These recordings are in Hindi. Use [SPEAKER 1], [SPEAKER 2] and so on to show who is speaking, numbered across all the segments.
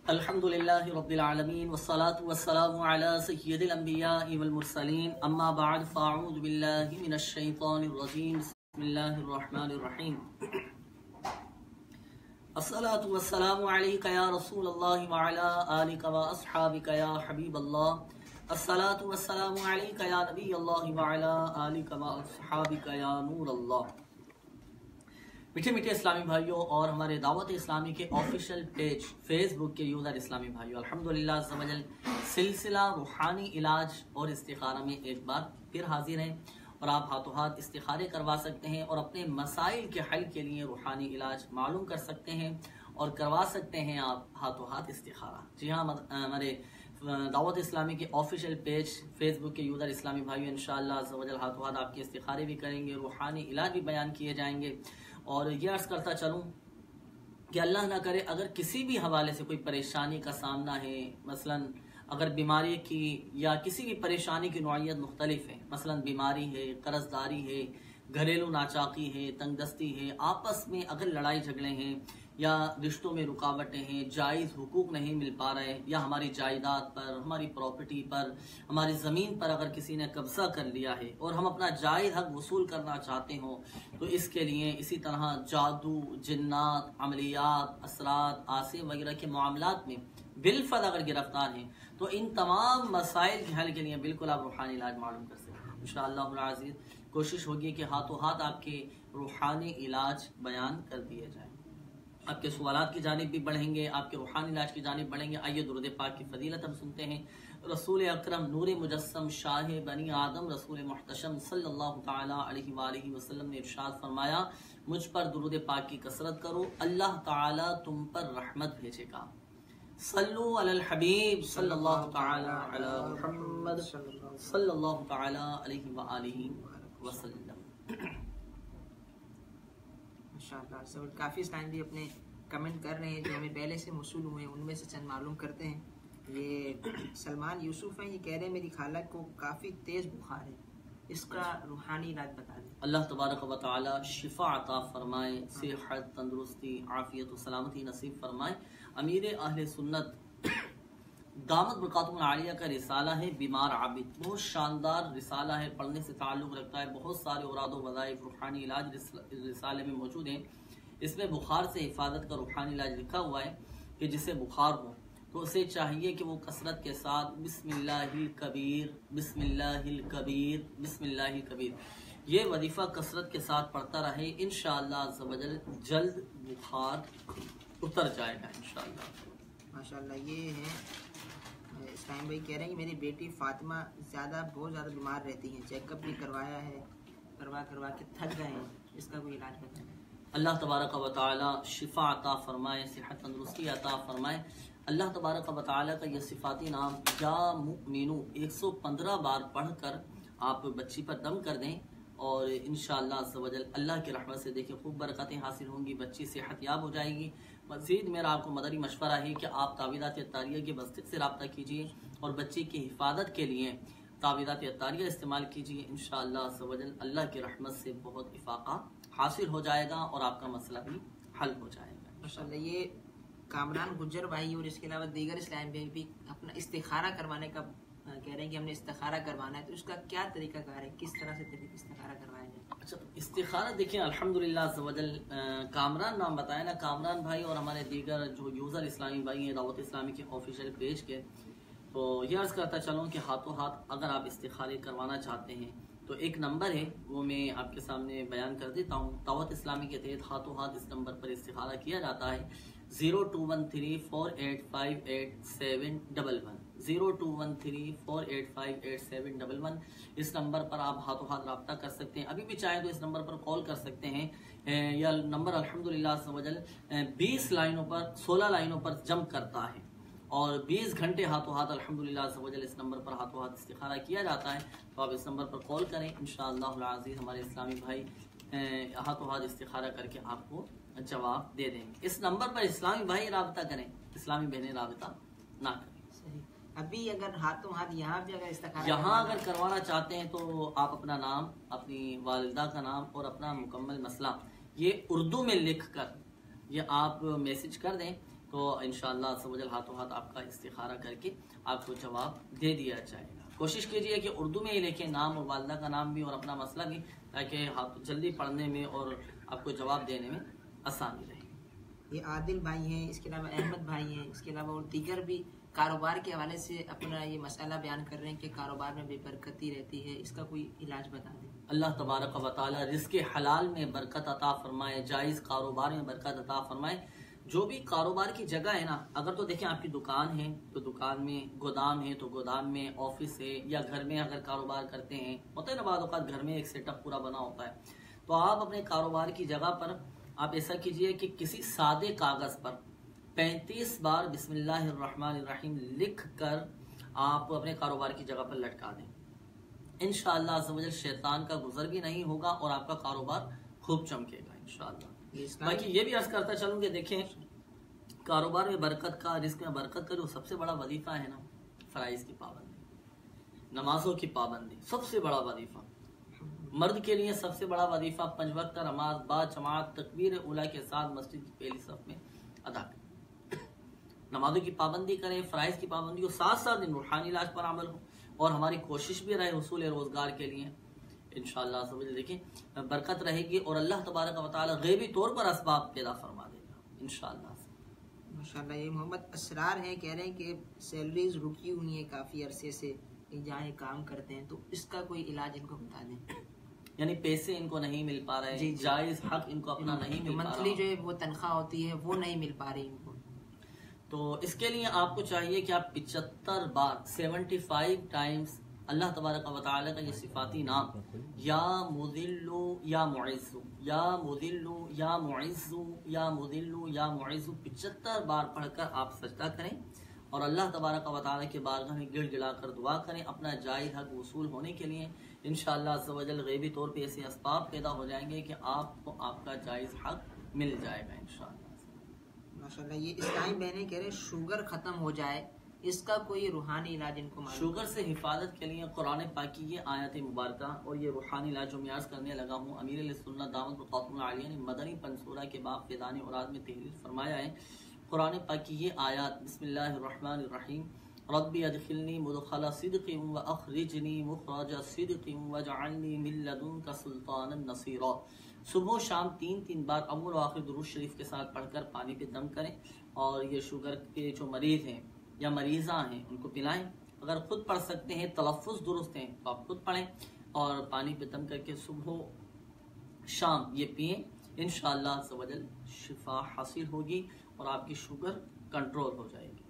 [SPEAKER 1] अल्हम्दुलिल्लाहि रब्बिल आलमीन वस्सलातु वस्सलामु अला सय्यिदिल अंबियाइ वल मुरसलीन अम्मा बअद फ़अऊज़ु बिल्लाहि मिनश शैतानिर रजीम बिस्मिल्लाहिर रहमानिर रहीम अस्सलातु वस्सलामु अलैका या रसूलल्लाहि व अला आलिका व अस्हाबिका या हबीबल्लाह अस्सलातु वस्सलामु अलैका या नबियल्लाहि व अला आलिका व अस्हाबिका या नूरल्लाह। मीठे मीठे इस्लामी भाइयों और हमारे दावत इस्लामी के ऑफिशियल पेज फेसबुक के यूज़र इस्लामी भाइयों, अल्हम्दुलिल्लाह ज़वजल सिलसिला रूहानी इलाज और इस्तिखारा में एक बार फिर हाजिर हैं और आप हाथों हाथ इस्तिखारे करवा सकते हैं और अपने मसाइल के हल के लिए रूहानी इलाज मालूम कर सकते हैं और करवा सकते हैं आप हाथों हाथ इस्तिखारा। जी हाँ, हमारे दावत इस्लामी के ऑफिशियल पेज फेसबुक के यूज़र इस्लामी भाइयों इंशाअल्लाह ज़वजल हाथों हाथ आपके इस्तिखारे भी करेंगे, रूहानी इलाज भी बयान किए जाएंगे। और ये अर्ज़ करता चलूँ कि अल्लाह ना करे अगर किसी भी हवाले से कोई परेशानी का सामना है, मसलन अगर बीमारी की या किसी भी परेशानी की नौइयत मुख्तलिफ है, मसलन बीमारी है, कर्जदारी है, घरेलू नाचाकी है, तंगदस्ती है, आपस में अगर लड़ाई झगड़े हैं या रिश्तों में रुकावटें हैं, जायज़ हुकूक नहीं मिल पा रहे, या हमारी जायदाद पर, हमारी प्रॉपर्टी पर, हमारी ज़मीन पर अगर किसी ने कब्जा कर लिया है और हम अपना जायज़ हक वसूल करना चाहते हो, तो इसके लिए इसी तरह जादू, जिन्नात, अमलियात, असरात, आसे वगैरह के मामलात में बिलफद अगर गिरफ्तार हैं, तो इन तमाम मसाइल के हल के लिए बिल्कुल आप रूहानी इलाज मालूम कर सकते हैं। इंशाअल्लाह अज़ीज़ कोशिश होगी कि हाथों हाथ आपके रूहानी इलाज बयान कर दिए जाए। आपके सवालात की जानिब भी बढ़ेंगे, आपके रूहानी इलाज की जानिब बढ़ेंगे। आइए दुरूद पाक की फजीलत हम सुनते हैं। रसूल अकरम नूर मुजस्सम शाह बनी आदम रसूल मुहतशम सल्लल्लाहु तआला अलैहि वालैहि वसल्लम ने इरशाद फरमाया, मुझ पर दुरूद पाक की कसरत करो, अल्लाह ताला तुम पर रहमत भेजेगा। सल्लु अलल हबीब सल्लल्लाहु तआला अला मुहम्मद सल्लल्लाहु तआला अलैहि व आलिहि वसल्लम।
[SPEAKER 2] माशाअल्लाह सब काफ़ी टाइम भी अपने कमेंट कर रहे हैं जो हमें पहले से मौसूल हुए हैं, उनमें से चंद मालूम करते हैं। ये सलमान यूसुफ हैं, ये कह रहे हैं मेरी खाला को काफ़ी तेज़ बुखार है, इसका रूहानी इलाज बता दें।
[SPEAKER 1] अल्लाह तबारक व तआला शिफा अता फरमाए, सेहत, तंदुरुस्ती, आफियत और सलामती नसीब फरमाए। अमीर अहले सुन्नत दामत बरकातुहुल आलिया का रिसाला है बीमार आबिद, बहुत शानदार रिसाला है, पढ़ने से ताल्लुक़ रखता है। बहुत सारे औराद व वज़ाइफ रूहानी इलाज इस रिसाले में मौजूद हैं। इसमें बुखार से हिफाजत का रूहानी इलाज लिखा हुआ है कि जिसे बुखार हो तो उसे चाहिए कि वो कसरत के साथ बिस्मिल्लाहिल कबीर बिस्मिल्लाहिल कबीर बिस्मिल्लाहिल कबीर ये वजीफ़ा कसरत के साथ पढ़ता रहे। इंशाअल्लाह अज़्ज़वजल जल्द बुखार उतर जाएगा इंशाअल्लाह।
[SPEAKER 2] माशाअल्लाह। ये है इस्लाम भाई कह रहे हैं कि मेरी बेटी फातिमा बहुत ज़्यादा बीमार रहती हैं, चेकअप भी करवाया है, करवा के थक गए हैं, इसका कोई इलाज बताएं।
[SPEAKER 1] अल्लाह तबारक व तआला शिफा अता फरमाए, सेहत तंदुरुस्ती अता फरमाए। अल्लाह तबारक व तआला का यह सिफाती नाम या मुमिनु 115 बार पढ़कर आप बच्ची पर दम कर दें और इंशाअल्लाह अज़्ज़वजल अल्लाह की रहमत से देखिए खूब बरकतें हासिल होंगी, बच्ची सेहतयाब हो जाएगी। मज़ीद मेरा आपको मदरी मशवरा है कि आप तावीज़ात अत्तारिया की मस्जिद से रब्ता कीजिए और बच्ची की हिफाजत के लिए तावीज़ात अत्तारिया इस्तेमाल कीजिए। इंशाअल्लाह अज़्ज़वजल अल्लाह की रहमत से बहुत इफ़ाक़ा हासिल हो जाएगा और आपका मसला भी हल हो जाएगा
[SPEAKER 2] माशाअल्लाह। ये कामरान गुज्जर भाई और इसके अलावा दीगर इस्लाम भाई भी अपना इस्तिखारा करवाने का कह रहे हैं कि हमने इस्तिखारा करवाना है, तो इसका क्या तरीकाकार है, किस तरह से इस्तिखारा करवाया जाए?
[SPEAKER 1] अच्छा, इस्तिखारा देखिए अल्हम्दुलिल्लाह अज़्ज़वजल कामरान नाम बताया ना कामरान भाई और हमारे दीगर जो यूज़र इस्लामी भाई हैं दावत इस्लामी के ऑफिशियल पेज के, तो ये अर्ज़ करता चलूँ कि हाथों हाथ अगर आप इस्तिखारे करवाना चाहते हैं तो एक नंबर है वो मैं आपके सामने बयान कर देता हूँ। दावत इस्लामी के तहत हाथों हाथ इस नंबर पर इस्तिखारा किया जाता है 021348588711 021348588711। इस नंबर पर आप हाथों हाथ रब्ता कर सकते हैं। अभी भी चाहें तो इस नंबर पर कॉल कर सकते हैं। यह नंबर अल्हम्दुलिल्लाह अज़्ज़वजल 20 लाइनों पर 16 लाइनों पर जम करता है और 20 घंटे हाथों हाथ अल्हम्दुलिल्लाह अज़्ज़वजल इस नंबर पर हाथों हाथ इस्तिखारा किया जाता है। तो आप इस नंबर पर कॉल करें, इंशाअल्लाह अज़ीज़ हमारे इस्लामी भाई हाथों हाथ इस्तिखारा करके आपको जवाब दे देंगे। इस नंबर पर इस्लामी भाई राबता करें, इस्लामी बहनें राबता ना करें।
[SPEAKER 2] अभी अगर हाथों हाथ यहाँ भी अगर इस्तिखारा
[SPEAKER 1] अगर करवाना चाहते हैं तो आप अपना नाम, अपनी वालिदा का नाम और अपना मुकम्मल मसला ये उर्दू में लिख कर ये आप मैसेज कर दें तो इंशाअल्लाह अज़्ज़ हाथों हाथ आपका इस्तिखारा करके आपको जवाब दे दिया जाएगा। कोशिश कीजिए कि उर्दू में ही लिखें, नाम और वालिदा का नाम भी और अपना मसला भी, ताकि आप जल्दी पढ़ने में और आपको जवाब देने में आसानी रहे।
[SPEAKER 2] ये आदिल भाई हैं, इसके अलावा अहमद भाई हैं, इसके अलावा और दीगर भी कारोबार के हवाले से अपना ये मसला बयान कर रहे हैं कि कारोबार में बेबरकती रहती है, इसका कोई इलाज बता दें।
[SPEAKER 1] अल्लाह तबारक व तआला रिज़्क़ हलाल में बरकत अता फरमाए, जायज़ कारोबार में बरकत अता फरमाए। जो भी कारोबार की जगह है ना, अगर तो देखें आपकी दुकान है तो दुकान में, गोदाम है तो गोदाम में, ऑफिस है या घर में अगर कारोबार करते हैं, होता है ना बाद औक़ात घर में एक सेटअप पूरा बना होता है, तो आप अपने कारोबार की जगह पर आप ऐसा कीजिए कि किसी सादे कागज़ पर 35 बार बिस्मिल्लाहिर्रहमानिर्रहीम लिख कर आप अपने कारोबार की जगह पर लटका दें। इंशाअल्लाह अज़्ज़ शैतान का गुजर भी नहीं होगा और आपका कारोबार खूब चमकेगा इंशाअल्लाह। बाकी ये भी अर्ज करता चलूँ कि देखें, कारोबार में बरकत का, रिस्क में बरकत का जो सबसे बड़ा वजीफा है ना, फराइज की पाबंदी, नमाजों की पाबंदी, सबसे बड़ा वजीफा। मर्द के लिए सबसे बड़ा वजीफा 5 वक्त नमाज बाजमात तकबीर उला के साथ मस्जिद की पहली सफ में अदा करें, नमाजों की पाबंदी करें, फराइज की पाबंदी हो, साथ साथ इन रूहानी इलाज पर अमल हो, और हमारी कोशिश भी रहे हुसूल रोजगार के लिए। इंशाअल्लाह समझ देखिए बरकत रहेगी और अल्लाह तबारक व तआला गैबी तौर पर असबाब पैदा फरमा देगा इंशाअल्लाह।
[SPEAKER 2] माशाअल्लाह। ये मोहम्मद असरार हैं, कह रहे हैं कि सैलरीज रुकी हुई है काफ़ी अरसे से, जहाँ काम करते हैं, तो इसका कोई इलाज इनको बता दें।
[SPEAKER 1] यानी पैसे इनको नहीं मिल पा रहे,
[SPEAKER 2] जी,
[SPEAKER 1] जायज हक इनको अपना नहीं मिल पा रहा,
[SPEAKER 2] मंथली जो है वो तनख्वाह होती है वो नहीं मिल पा रही इनको।
[SPEAKER 1] तो इसके लिए आपको चाहिए कि आप 75 बार 75 टाइम्स अल्लाह तबारक व तआला का ये सिफाती नाम या मुदिल्लु या मुइज़्ज़ु, या मुदिल्लु या मुइज़्ज़ु, या मुदिल्लु या मुइज़्ज़ु 75 बार पढ़कर आप सजदा करें और अल्लाह तबारक व तआला के बारगाह में गिड़गिड़ा कर दुआ करें अपना जायज़ हक वसूल होने के लिए। इंशाअल्लाह अज़्ज़ व जल गैबी तौर पे ऐसे असबाब पैदा हो जाएंगे कि आपको आपका जायज़ हक मिल जाएगा इंशाअल्लाह।
[SPEAKER 2] माशाअल्लाह। ये इस्लामी बहनें कह रहे हैं शुगर खत्म हो जाए, इसका कोई रूहानी इलाज इनको मालूम?
[SPEAKER 1] शुगर से हिफाजत के लिए कुरान पाक की ये आयत मुबारका और ये रूहानी इलाज जो मैं अर्ज़ करने लगा हूँ, अमीर सुन्नत दावत क़ासिम आलिया ने मदनी पंसूरा के बाब फैदान औराद में तहरीर फरमाया है। कुरान पाक की ये आयत बिस्मिल्लाहिर्रहमानिर्रहीम, रब्बी अदखिलनी मुदखला सिद्क़िन व अखरिजनी मुखरज सिद्क़िन वजअलनी मिन लदुनका सुल्तानन नसीरा। सुबह शाम 3-3 बार अव्वल और आखिर दुरूद शरीफ के साथ पढ़कर पानी पे दम करें और ये शुगर के जो मरीज हैं या मरीज़ा हैं उनको पिलाएं। अगर खुद पढ़ सकते हैं, तलफ़ुज़ दुरुस्त हैं तो आप खुद पढ़ें और पानी पे दम करके सुबह शाम ये पिएं। इंशाअल्लाह सवजल शिफा हासिल होगी और आपकी शुगर कंट्रोल हो जाएगी।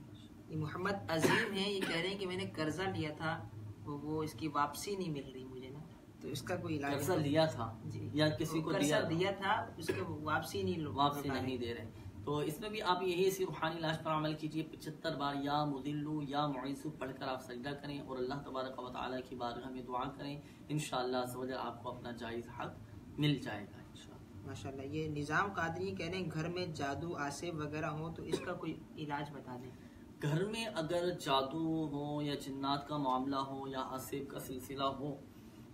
[SPEAKER 2] ये मोहम्मद अजीम हैं, ये कह रहे हैं कि मैंने कर्जा लिया था तो वो इसकी वापसी नहीं मिल रही मुझे ना, तो इसका कोई इलाज?
[SPEAKER 1] कर्जा लिया था
[SPEAKER 2] जी,
[SPEAKER 1] या किसी को दिया
[SPEAKER 2] था उसके वापसी नहीं
[SPEAKER 1] दे रहे, तो इसमें भी आप यही इसी रूहानी इलाज पर अमल कीजिए। 75 बार या मुदिल्लु या मुइज़्ज़ु पढ़कर आप सजदा करें और अल्लाह तबारक व तआला की बारगाह में दुआ करें। इंशाअल्लाह सवजल आपको अपना जायज़ हक मिल जाएगा इंशाअल्लाह।
[SPEAKER 2] माशाअल्लाह। ये निज़ाम कादरी कह रहे हैं घर में जादू आसे वगैरह हो तो इसका कोई इलाज बता दें।
[SPEAKER 1] घर में अगर जादू हो या जिन्नात का मामला हो या आसिफ का सिलसिला हो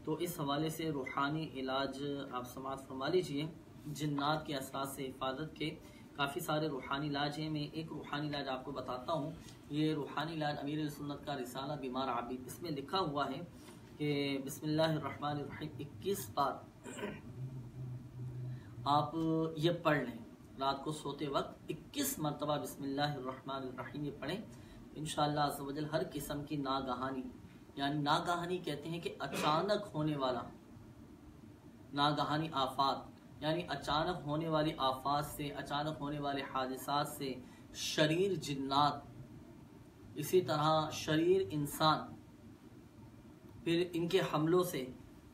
[SPEAKER 1] तो इस हवाले से रूहानी इलाज आप समाअत फरमा लीजिए। जिन्नात के असरात से हिफाजत के काफ़ी सारे रूहानी इलाज हैं। मैं एक रूहानी इलाज आपको बताता हूँ। ये रूहानी इलाज अमीर सुन्नत का रिसाला बीमार आबिद, इसमें लिखा हुआ है कि बिस्मिल्लाहिर्रहमानिर्रहीम 21 बार आप ये पढ़ लें। रात को सोते वक्त 21 मरतबा बिस्मिल्लाहिर्रहमानिर्रहीम ये पढ़ें। इंशाअल्लाह अज़्ज़ व जल हर किस्म की नागहानी, यानी नागहानी कहते हैं कि अचानक होने वाला, नागहानी आफात यानी अचानक होने वाली आफात से, अचानक होने वाले हादिसात से शरीर जिन्नात, इसी तरह शरीर इंसान फिर इनके हमलों से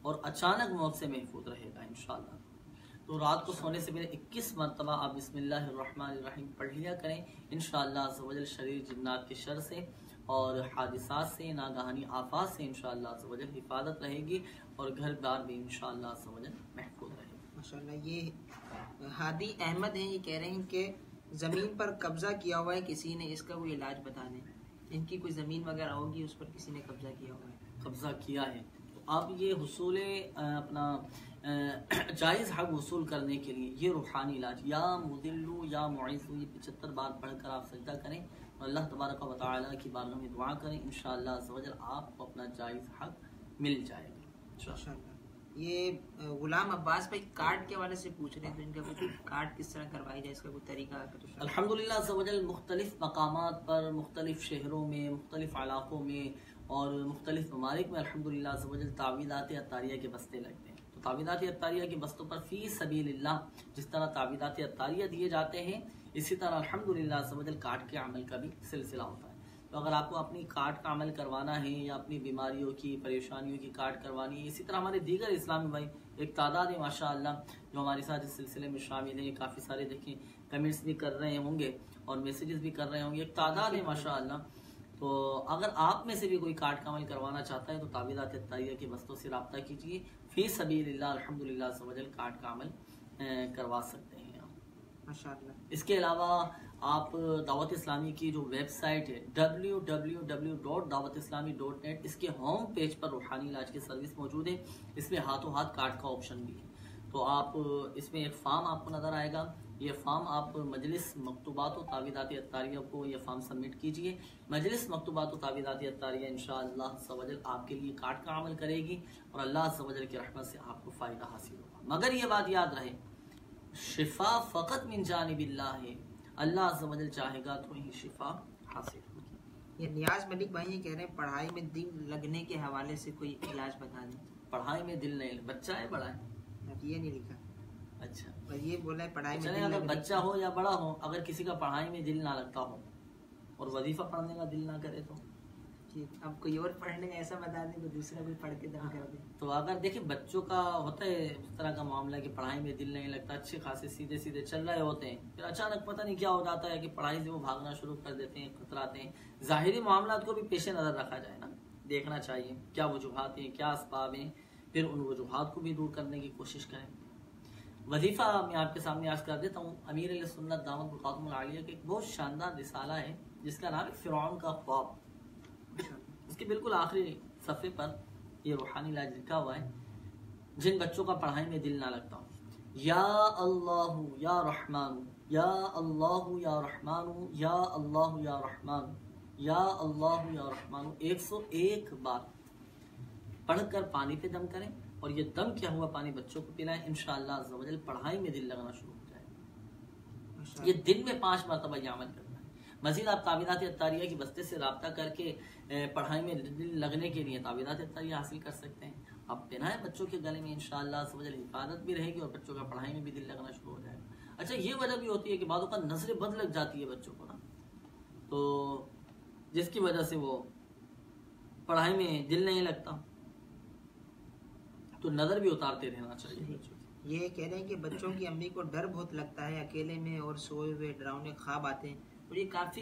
[SPEAKER 1] और अचानक मौत से महफूज रहेगा इंशाअल्लाह। तो रात को सोने से पहले 21 मरतबा आप बिस्मिल्लाहिर्रहमानिर्रहीम पढ़ लिया करें। इंशाअल्लाह अज़्ज़ व जल शरीर जिन्नात के शर से और हादिसात से, नागहानी आफात से इंशाअल्लाह अज़्ज़ व जल हिफाजत रहेगी और घर बार भी इंशाअल्लाह अज़्ज़ व जल महफूज रहेगा।
[SPEAKER 2] माशाअल्लाह। ये हादी अहमद हैं, ये कह रहे हैं कि ज़मीन पर कब्जा किया हुआ है किसी ने, इसका कोई इलाज बता दें। इनकी कोई ज़मीन वगैरह होगी उस पर किसी ने कब्जा किया हुआ है?
[SPEAKER 1] कब्जा किया है तो तो आप ये हुसूल अपना जायज़ हक वसूल करने के लिए ये रूहानी इलाज या मुदिल्लु या मुइज़्ज़ु ये 75 बार पढ़कर आप सजदा करें और अल्लाह तबारक व तआला की बारगाह में दुआ करें। इंशाअल्लाह अज़्ज़ व जल आपको अपना जायज़ हक मिल जाएगा इंशाअल्लाह।
[SPEAKER 2] ये गुलाम अब्बास भाई कार्ड के हवाले से पूछ रहे हैं, तो इनका कोई कार्ड किस तरह करवाई जाए, इसका कोई तरीका?
[SPEAKER 1] अल्हम्दुलिल्लाह अज़्ज़ व जल मुख्तलिफ मकामात पर, मुख्तलिफ शहरों में, मुख्तलिफ इलाकों में और मुख्तलिफ ममालिक में अल्हम्दुलिल्लाह अज़्ज़ व जल तावीज़ात अत्तारिया के बस्ते लगते हैं। तो तावीज़ात अत्तारिया के बस्तों पर फ़ी सबीलिल्लाह जिस तरह तावीज़ात अत्तारिया दिए जाते हैं, इसी तरह अल्हम्दुलिल्लाह अज़्ज़ व जल कार्ड के अमल का भी सिलसिला होता है। तो अगर आपको अपनी कार्ड का अमल करवाना है या अपनी बीमारियों की, परेशानियों की कार्ड करवानी है, इसी तरह हमारे दीगर इस्लामी भाई एक तादाद है माशाअल्लाह जो हमारे साथ इस सिलसिले में शामिल हैं। काफ़ी सारे देखें कमेंट्स भी कर रहे होंगे और मैसेजेस भी कर रहे होंगे, एक तादाद है माशाअल्लाह। तो अगर आप में से भी कोई कार्ड का अमल करवाना चाहता है तो तावीज़ात अत्तारिया के बस्तों से रब्ता कीजिए, फ़ी सबीलिल्लाह अल्हम्दुलिल्लाह अज़्ज़ व जल कार्ड का अमल करवा सकते हैं माशाअल्लाह। इसके अलावा आप दावत इस्लामी की जो वेबसाइट है www.dawatislami.net, इसके होम पेज पर रूहानी इलाज की सर्विस मौजूद है। इसमें हाथों हाथ कार्ड का ऑप्शन भी है। तो आप इसमें एक फॉर्म आपको नज़र आएगा, ये फॉर्म आप मजलिस मकतूबात व तावीज़ात अत्तारिया को ये फॉर्म सबमिट कीजिए। मजलिस मकतूबात व तावीज़ात अत्तारिया इंशाअल्लाह अज़्ज़ व जल आपके लिए कार्ड का अमल करेगी और अल्लाह अज़्ज़ व जल की रहमत से आपको फ़ायदा हासिल होगा। मगर ये बात याद रहे, शिफा फ़कत मिन जानिबिल्लाह है, अल्लाह अज़्ज़ व जल चाहेगा तो ही शिफा हासिल होगी।
[SPEAKER 2] ये नियाज मलिक भाई ये कह रहे हैं पढ़ाई में दिल लगने के हवाले से कोई इलाज बता दें।
[SPEAKER 1] पढ़ाई में दिल नहीं, बच्चा है बड़ा है?
[SPEAKER 2] ये नहीं लिखा।
[SPEAKER 1] अच्छा,
[SPEAKER 2] पर ये बोला है पढ़ाई में
[SPEAKER 1] दिल अगर बच्चा हो या बड़ा हो, अगर किसी का पढ़ाई में दिल ना लगता हो और वजीफा पढ़ने का दिल ना करे तो
[SPEAKER 2] ठीक, अब कोई और पढ़ने का ऐसा बता दें तो दूसरा कोई पढ़ के दम कर दे।
[SPEAKER 1] तो अगर देखिए बच्चों का होता है इस तरह का मामला कि पढ़ाई में दिल नहीं लगता, अच्छे खासे सीधे सीधे चल रहे होते हैं, फिर अचानक पता नहीं क्या हो जाता है कि पढ़ाई से वो भागना शुरू कर देते हैं, कतराते हैं। जाहिरी मामलात को भी पेश नज़र रखा जाए ना, देखना चाहिए क्या वजूहात हैं, क्या असबाब हैं, फिर उन वजूहात को भी दूर करने की कोशिश करें। वजीफा मैं आपके सामने आज कर देता हूँ। अमीर अहले सुन्नत दामत बरकातुहुल आलिया का एक बहुत शानदार रिसाला है जिसका नाम है फिरौन का ख्वाब। इसके बिल्कुल आखिरी सफ़े पर ये रूहानी इलाज लिखा हुआ है। जिन बच्चों का पढ़ाई में दिल ना लगता हो, या अल्लाहु या रहमानु, या अल्लाहु या रहमानु, या अल्लाहु या रहमानु, या अल्लाहु या रहमानु 101 बार पढ़कर पानी पे दम करें और ये दम किया हुआ पानी बच्चों को पिलाएं। इंशाअल्लाह अज़्ज़ व जल पढ़ाई में दिल लगना शुरू हो जाएगा। ये दिन में 5 मरतबा ये अमल करना है। मजीद आप तावीज़ात अत्तारिया की बस्ते से रब्ता करके पढ़ाई में दिल लगने के लिए तावीज़ात अत्तारिया हासिल कर सकते हैं। आप पहनाएं बच्चों के गले में, इंशाअल्लाह अज़्ज़ व जल हिफाजत भी रहेगी और बच्चों का पढ़ाई में भी दिल लगना शुरू हो जाएगा। अच्छा, ये वजह भी होती है कि बादों का नजर बद लग जाती है बच्चों को ना, तो जिसकी वजह से वो पढ़ाई में दिल नहीं लगता, तो नजर भी उतारते रहना चाहिए।
[SPEAKER 2] ये कह रहे हैं कि बच्चों की अम्मी को डर बहुत लगता है अकेले में और सोए हुए डरावने ख्वाब आते हैं और ये काफ़ी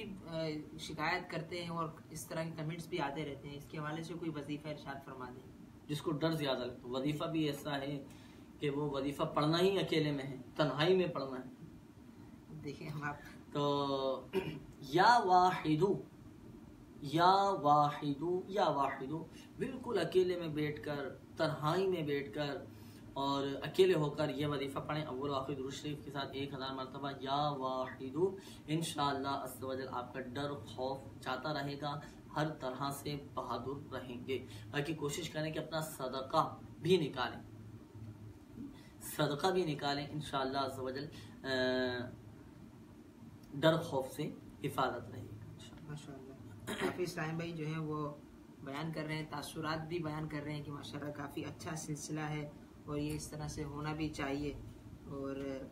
[SPEAKER 2] शिकायत करते हैं और इस तरह के कमेंट्स भी आते रहते हैं। इसके हवाले से कोई वजीफा इरशाद फरमा दें।
[SPEAKER 1] जिसको डर ज्यादा लगता है, वजीफा भी ऐसा है कि वो वजीफा पढ़ना ही अकेले में है, तन्हाई में पढ़ना है।
[SPEAKER 2] देखिए हम आप
[SPEAKER 1] तो या वाहिदू या वाहिदू या वाहिदू, बिल्कुल अकेले में बैठकर, तन्हाई में बैठकर और अकेले होकर ये वजीफा पढ़ें अव्वल आखिर दुरूद शरीफ के साथ 1000 मरतबा या वाहिदू। इंशाअल्लाह अज़्ज़ व जल आपका डर खौफ जाता रहेगा, हर तरह से बहादुर रहेंगे। बाकी कोशिश करें कि अपना सदका भी निकालें, सदका भी निकालें, इंशाअल्लाह अज़्ज़ व जल डर खौफ से हिफाजत रहेगी
[SPEAKER 2] माशाअल्लाह। काफ़ी इस्लाम भाई जो हैं वो बयान कर रहे हैं, तासुरात भी बयान कर रहे हैं कि माशाअल्लाह काफ़ी अच्छा सिलसिला है और ये इस तरह से होना भी चाहिए। और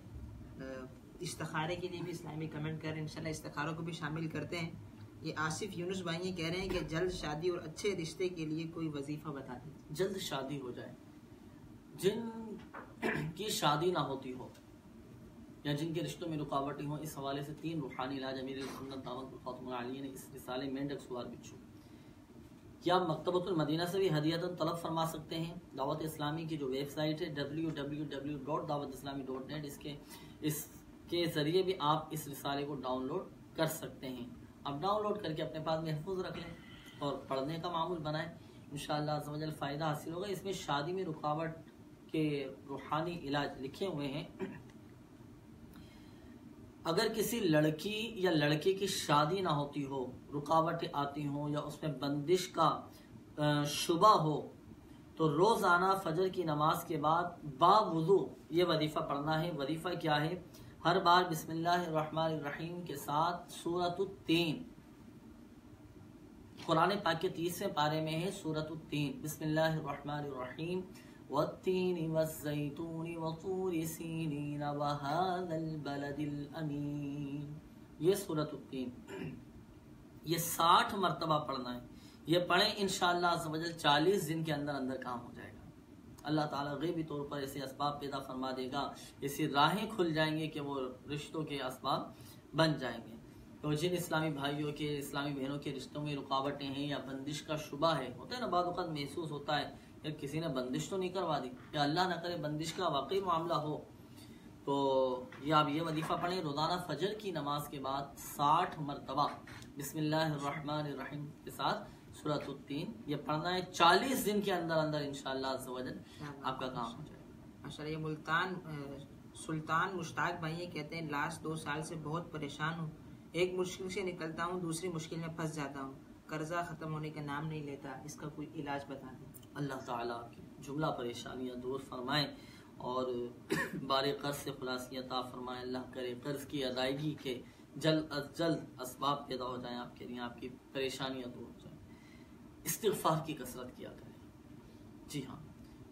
[SPEAKER 2] इस्तिखारे के लिए भी इस्लामी कमेंट कर रहे हैं, इंशाल्लाह इस्तिखारों को भी शामिल करते हैं। ये आसिफ यूनुस भाई ये कह रहे हैं कि जल्द शादी और अच्छे रिश्ते के लिए कोई वजीफा बता दें।
[SPEAKER 1] जल्द शादी हो जाए, जिन की शादी ना होती हो या जिनके रिश्तों में रुकावटें हों, इस हवाले से 3 रूहानी इलाज अमीर सुन्नत दावत बरकातुहुल आलिया ने इस रिसाले में डकसवार बिच्छू क्या मकतबतुल मदीना से भी हदियतन तलब फरमा सकते हैं। दावत इस्लामी की जो वेबसाइट है www.dawatislami.net, इसके ज़रिए भी आप इस रिसाले को डाउनलोड कर सकते हैं। आप डाउनलोड करके अपने पास महफूज रख लें और पढ़ने का मामूल बनाएं। इंशाअल्लाह अज़्ज़ा वजल फ़ायदा हासिल होगा। इसमें शादी में रुकावट के रूहानी इलाज लिखे हुए हैं। अगर किसी लड़की या लड़के की शादी ना होती हो, रुकावटें आती हों या उसमें बंदिश का शुबा हो, तो रोज़ाना फजर की नमाज के बाद बावुज़ू ये वजीफ़ा पढ़ना है। वजीफ़ा क्या है? हर बार बिस्मिल्लाहिर्रहमानिर्रहीम के साथ सूरतुत तीन, कुरान पाक के 30वें पारे में है सूरतुत तीन, बिस्मिल्लाहिर्रहमानिर्रहीम वत्तीनी वज़्ज़ैतूनी वतूरि सीनीन वहाज़ल बलदिल अमीन, ये सूरतुत तीन, ये 60 मरतबा पढ़ना है। ये पढ़ें इंशाअल्लाह अज़्ज़ा वजल 40 दिन के अंदर अंदर काम हो जाएगा। अल्लाह ताला गैबी तौर पर ऐसे असबाब पैदा फरमा देगा, ऐसी राहें खुल जाएंगे कि वो रिश्तों के असबाब बन जाएंगे। तो जिन इस्लामी भाइयों के, इस्लामी बहनों के रिश्तों में रुकावटें हैं या बंदिश का शुबा है, होता है ना, बाद वक़्त महसूस होता है कि किसी ने बंदिश तो नहीं करवा दी, या अल्लाह ना करे बंदिश का वाकई मामला हो, तो ये आप ये वजीफ़ा पढ़ें रोज़ाना फजर की नमाज के बाद 60 मरतबा बिस्मिल्लाहिर्रहमानिर्रहीम के साथ सूरतुत तीन, ये पढ़ना है। 40 दिन के अंदर अंदर इंशाअल्लाह अज़्ज़ा वजल आपका काम हो जाएगा।
[SPEAKER 2] माशाअल्लाह। ये मुल्तान सुल्तान मुश्ताक भाई ये कहते हैं, लास्ट 2 साल से बहुत परेशान हूँ, एक मुश्किल से निकलता हूँ, दूसरी मुश्किल में फंस जाता हूँ, कर्जा ख़त्म होने का नाम नहीं लेता, इसका कोई इलाज बता दें।
[SPEAKER 1] अल्लाह ताला आपकी जुमला परेशानियाँ दूर फरमाएं और बारे कर्ज से खुलासी अता फरमाएं। अल्लाह करे कर्ज की अदायगी के जल्द अज जल्द असबाब पैदा हो जाएं आपके लिए, आपकी परेशानियाँ दूर हो जाएं। इस्तिग़फ़ार की कसरत किया करें। जी हाँ,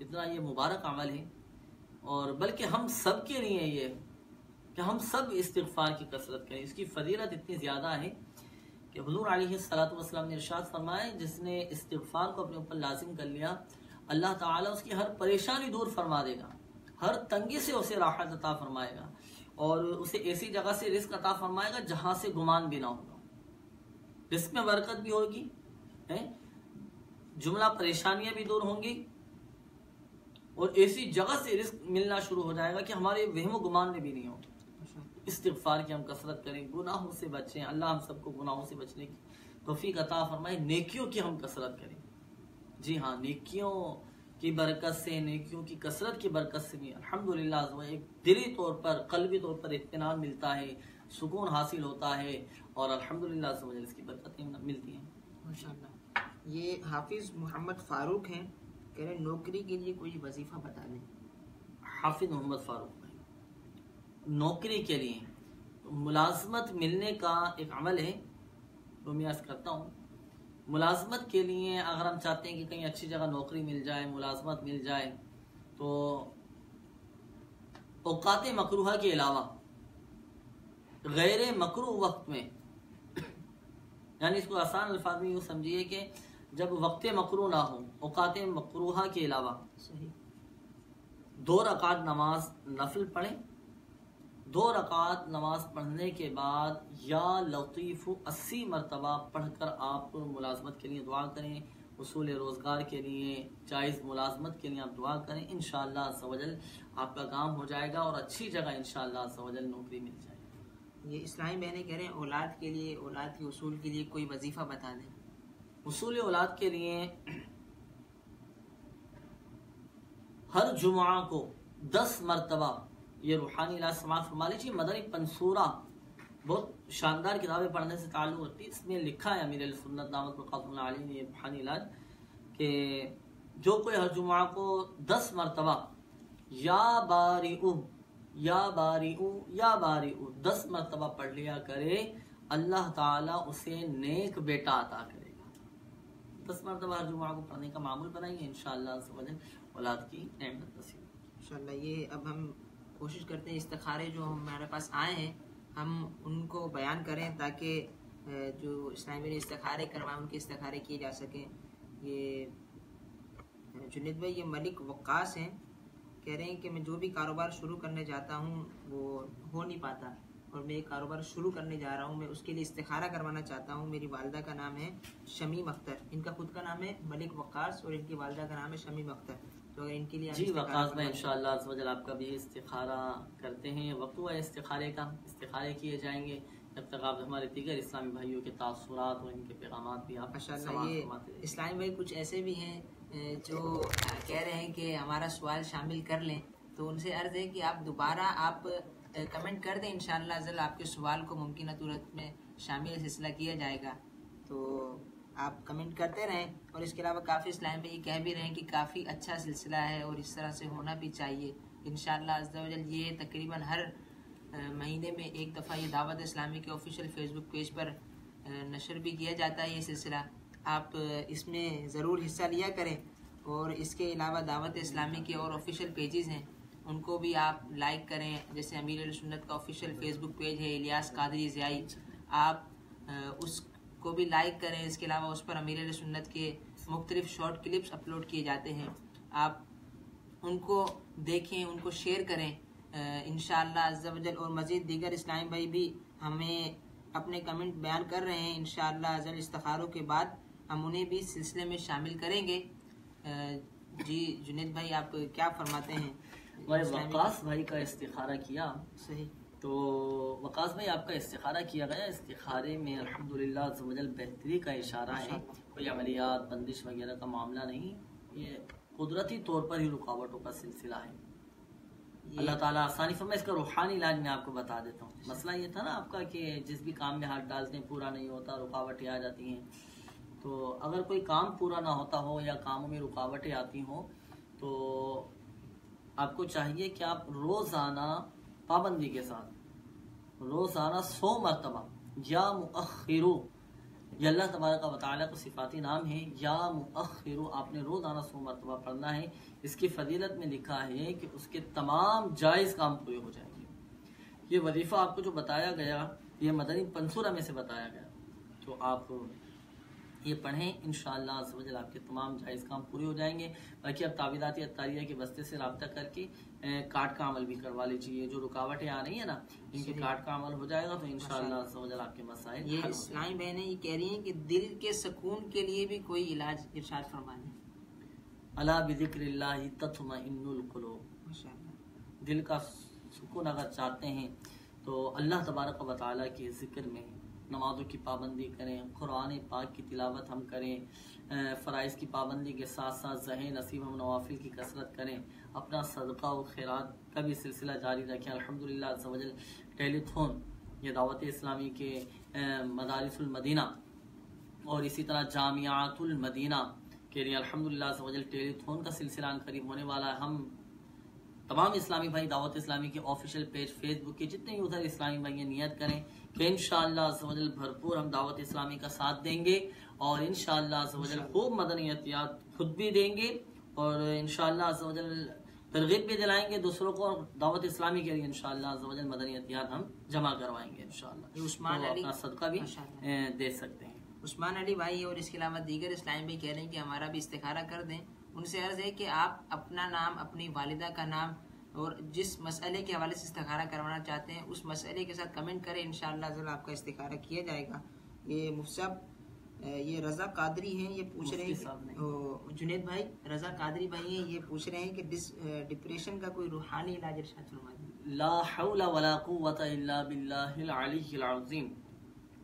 [SPEAKER 1] इतना ये मुबारक अमल है, और बल्कि हम सब के लिए ये कि हम सब इस्तिग़फ़ार की कसरत करें। इसकी फजीलत इतनी ज़्यादा है कि हुज़ूर अलैहिस्सलातु वस्सलाम ने इरशाद फरमाया, जिसने इस्तिग़फ़ार को अपने ऊपर लाजिम कर लिया, अल्लाह ताला उसकी हर परेशानी दूर फरमा देगा, हर तंगी से उसे राहत अता फरमाएगा, और उसे ऐसी जगह से रिज़्क़ अता फरमाएगा जहाँ से गुमान भी ना होगा। रिज़्क़ में बरकत भी होगी, जुमला परेशानियां भी दूर होंगी, और ऐसी जगह से रिज़्क़ मिलना शुरू हो जाएगा कि हमारे वहम गुमान में भी नहीं होगा। इस्तिग़फ़ार की हम कसरत करें, गुनाहों से बचें, अल्लाह हम सबको गुनाहों से बचने की तौफीक अता फरमाए। नेकियों की हम कसरत करें। जी हाँ, नेकियों की बरकत से, नेकियों की कसरत की बरकत से भी अल्हम्दुलिल्लाह एक दिली तौर पर, क़ल्बी तौर पर इत्मीनान मिलता है, सुकून हासिल होता है, और अल्हम्दुलिल्लाह इसकी बरकतें मिलती हैं
[SPEAKER 2] माशाअल्लाह। ये हाफिज़ मोहम्मद फ़ारूक हैं, कह रहे नौकरी के लिए कोई वजीफ़ा बता दें।
[SPEAKER 1] हाफिज़ मोहम्मद फ़ारूक भाई, नौकरी के लिए तो मुलाजमत मिलने का एक अमल है, तो मैं अर्ज़ करता हूँ, मुलाजमत के लिए अगर हम चाहते हैं कि कहीं अच्छी जगह नौकरी मिल जाए, मुलाजमत मिल जाए, तो औकात मकरूहा के अलावा गैर मकरूह वक्त में, यानी इसको आसान अल्फाज में यूँ समझिए कि जब वक्त मकरूह ना हो, औकात मकरूहा के अलावा
[SPEAKER 2] सही
[SPEAKER 1] 2 रकात नमाज नफल पढ़ें। 2 रकात नमाज पढ़ने के बाद या लतीफ़ 80 मरतबा पढ़कर आप मुलाजमत के लिए दुआ करें, उसूल रोज़गार के लिए, जायज़ मुलाजमत के लिए आप दुआ करें। इंशाअल्लाह अज़्ज़ा वजल आपका काम हो जाएगा और अच्छी जगह इंशाअल्लाह अज़्ज़ा वजल नौकरी मिल जाएगी।
[SPEAKER 2] ये इस्लामी बहनें कह रहे हैं औलाद के लिए, औलाद के उसूल के लिए कोई वजीफ़ा बता दें।
[SPEAKER 1] उसूल औलाद के लिए हर जुमा को 10 मरतबा ये रूहानी इलाज समाअत फरमा लीजिए। मदनी पंसूरा बहुत शानदार किताबें पढ़ने से ताल्लुक़ रखती है। इसमें लिखा है अमीर सुन्नत दामत बरक़ातुहुल्लाह अलैह ने ये रूहानी इलाज कि जो कोई हर जुमा को 10 मरतबा या बारिउ या बारिउ या बारिउ 10 मरतबा पढ़ लिया करे, अल्लाह ताला उसे नेक बेटा अता करेगा। 10 मरतबा हर जुमा को पढ़ने का मामूल बनाइए, इंशाअल्लाह अज़्ज़ा वजल औलाद की नेमत नसीब
[SPEAKER 2] इंशाअल्लाह। ये अब हम कोशिश करते हैं इस्तिखारे जो हमारे पास आए हैं हम उनको बयान करें, ताकि जो इस्लामी ने इस्तिखारे करवाए उनके इस्तिखारे किए जा सकें। ये जुनेद भाई, ये मलिक वक्कास हैं, कह रहे हैं कि मैं जो भी कारोबार शुरू करने जाता हूँ वो हो नहीं पाता, और मैं एक कारोबार शुरू करने जा रहा हूँ, मैं उसके लिए इस्तिखारा करवाना चाहता हूँ। मेरी वालदा का नाम है शमीम अख्तर, इनका खुद का नाम है मलिक वक्कास और इनकी वालदा का नाम है शमीम अख्तर। तो अगर इनके लिए
[SPEAKER 1] जी वक्कास में इंशाअल्लाह अज़्ज़ा वजल आपका भी इस्तिखारा करते हैं। वक्त हुआ इस्तिखारे का, इस्तिखारे किए जाएंगे जब तक आप हमारे दीगर इस्लामी भाइयों के तासुरात और इनके पैगामात भी आप
[SPEAKER 2] माशाल्लाह। ये इस्लामी भाई कुछ ऐसे भी हैं जो कह रहे हैं कि हमारा सवाल शामिल कर लें, तो उनसे अर्ज़ है कि आप दोबारा आप कमेंट कर दें, इंशाअल्लाह जल्द आपके सवाल को मुमकिन सूरत में शामिल सिलसिला किया जाएगा। तो आप कमेंट करते रहें, और इसके अलावा काफ़ी इस्लामी भाई कह भी रहे हैं कि काफ़ी अच्छा सिलसिला है और इस तरह से होना भी चाहिए इंशाअल्लाह अज़्ज़ा वजल। ये तकरीबन हर महीने में एक दफ़ा ये दावत इस्लामी के ऑफिशियल फेसबुक पेज पर नशर भी किया जाता है ये सिलसिला। आप इसमें ज़रूर हिस्सा लिया करें, और इसके अलावा दावत इस्लामी के और ऑफिशियल पेजेस हैं उनको भी आप लाइक करें। जैसे अमीर सुन्नत का ऑफिशियल फेसबुक पेज है इलियास कादरी ज़ियाई, आप उसको भी लाइक करें। इसके अलावा उस पर अमीर सुन्नत के मुख्तलिफ शॉर्ट क्लिप्स अपलोड किए जाते हैं, आप उनको देखें, उनको शेयर करें इंशाअल्लाह अज़्ज़ा वजल। और मज़ीद दीगर इस्लामी भाई भी हमें अपने कमेंट बयान कर रहे हैं, इंशाअल्लाह अज़्ज़ा इस्तिखारों के बाद हम उन्हें भी सिलसिले में शामिल करेंगे। जी जुनैद भाई आप क्या फरमाते हैं?
[SPEAKER 1] वकास भाई का इस्तिखारा किया,
[SPEAKER 2] सही।
[SPEAKER 1] तो वकास भाई आपका इस्तिखारा किया गया, इस्तिखारे में अल्हम्दुलिल्लाह अज़्ज़ा वजल बेहतरी का इशारा है, कोई अमलियात बंदिश वगैरह का मामला नहीं, ये कुदरती तौर पर ही रुकावटों का सिलसिला है। अल्लाह ताला आसानी फरमाए। इसका रूहानी इलाज मैं आपको बता देता हूँ। मसला ये था ना आपका कि जिस भी काम में हाथ डालते हैं पूरा नहीं होता, रुकावटें आ जाती हैं। तो अगर कोई काम पूरा ना होता हो या कामों में रुकावटें आती हों, तो आपको चाहिए कि आप रोज़ाना पाबंदी के साथ रोज़ाना 100 मरतबा या मुअख्खिरू, ये अल्लाह तबारक व तआला का सिफाती नाम है, या मुअख्खिरू, आपने रोज़ाना 100 मरतबा पढ़ना है। इसकी फजीलत में लिखा है कि उसके तमाम जायज़ काम पूरे हो जाएंगे। ये वजीफ़ा आपको जो बताया गया, ये मदनी पंसूरा में से बताया गया, तो आप ये पढ़ें, इंशाअल्लाह अज़्ज़ा वजल आपके तमाम जायज़ काम पूरे हो जाएंगे। बाकी अब तावीदात अत्तारिया के बस्ते से रब्ता करके कार्ड का अमल भी करवा लीजिए। जो रुकावटें आ रही है ना, इनके कार्ड का अमल हो जाएगा तो इंशाअल्लाह अज़्ज़ा वजल आपके मसाइल।
[SPEAKER 2] ये इस्लामी बहनें ये कह रही हैं कि दिल के सुकून के लिए भी कोई इलाज इरशाद फरमा दें।
[SPEAKER 1] अला बिज़िक्रिल्लाहि तत्मइन्नुल क़ुलूब, दिल का सुकून अगर चाहते हैं तो अल्लाह तबारक व तआला के ज़िक्र में नमाज़ों की पाबंदी करें, कुरान पाक की तिलावत हम करें, फ़राइज़ की पाबंदी के साथ साथ ज़हे नसीब हम नवाफिल की कसरत करें, अपना सदका व खैरात का भी सिलसिला जारी रखें। अल्हम्दुलिल्लाह अज़्ज़ा वजल टेलीथॉन, ये दावत इस्लामी के मदारिसुल मदीना और इसी तरह जामियातुल मदीना के लिए अल्हम्दुलिल्लाह अज़्ज़ा वजल टेलीथॉन का सिलसिला करीब होने वाला है। हम तमाम इस्लामी भाई दावत इस्लामी के ऑफिशियल पेज फेसबुक के जितने यूज़र इस्लामी भाई नियत करें कि इंशाअल्लाह अज़्ज़ा वजल भरपूर हम दावत इस्लामी का साथ देंगे, और इंशाअल्लाह अज़्ज़ा वजल खूब मदनियत खुद भी देंगे, और इंशाअल्लाह अज़्ज़ा वजल तरगीब भी दिलाएंगे दूसरों को, और दावत इस्लामी के लिए इंशाअल्लाह अज़्ज़ा वजल मदनियत हम जमा करवाएंगे इंशाअल्लाह।
[SPEAKER 2] उस्मान
[SPEAKER 1] तो
[SPEAKER 2] अली
[SPEAKER 1] अपना सदका भी दे सकते हैं।
[SPEAKER 2] उस्मान अली भाई और इसके अलावा दीगर इस्लामी भाई कह रहे हैं कि हमारा भी इस्तिखारा कर दें। उनसे अर्ज़ है कि आप अपना नाम, अपनी वालिदा का नाम और जिस मसले के हवाले से इस्तिखारा करवाना चाहते हैं उस मसले के साथ कमेंट करें, इंशाअल्लाह ज़रूर आपका इस्तिखारा किया जाएगा। ये मुफ्सब, ये रज़ा कादरी हैं, ये पूछ रहे हैं, जुनैद भाई रज़ा कादरी भाई हैं, ये पूछ रहे हैं कि डिप्रेशन का कोई रूहानी इलाज इरशाद फरमा दें।
[SPEAKER 1] ला हौला वला कुव्वता इल्ला बिल्लाहिल अलीय्यिल अज़ीम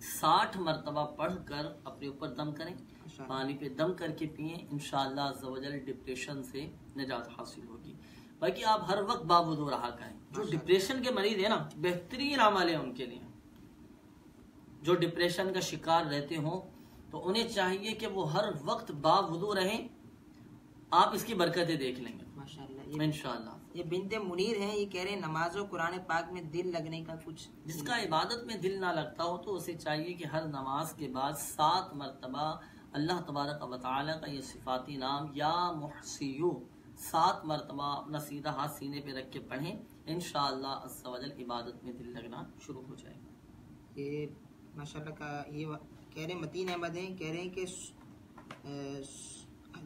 [SPEAKER 1] 60 मरतबा पढ़कर अपने ऊपर दम करें, पानी पे दम करके पिए, इंशाअल्लाह अज़्ज़ा वजल डिप्रेशन से निजात हासिल होगी। बाकी आप हर वक्त बावजूद रहा करें। जो डिप्रेशन के मरीज है ना, बेहतरीन अमल है उनके लिए। जो डिप्रेशन का शिकार रहते हो तो उन्हें चाहिए कि वो हर वक्त बावजूद रहें, आप इसकी बरकतें देख लेंगे माशाअल्लाह इंशाअल्लाह।
[SPEAKER 2] ये बिनते मुनीर हैं, ये कह रहे हैं नमाजों कुरान पाक में दिल लगने का कुछ,
[SPEAKER 1] जिसका इबादत में दिल ना लगता हो तो उसे चाहिए कि हर नमाज के बाद 7 मरतबा अल्लाह तबारक व तआला का ये सिफाती नाम या मुहसियु 7 मरतबा अपना सीधा हाथ सीने पे रख के पढ़ें, इंशाअल्लाह अज़्ज़ा वजल इबादत में दिल लगना शुरू हो जाएगा।
[SPEAKER 2] ये माशाअल्लाह का ये कह रहे हैं मतीन अहमद हैं, कह रहे हैं कि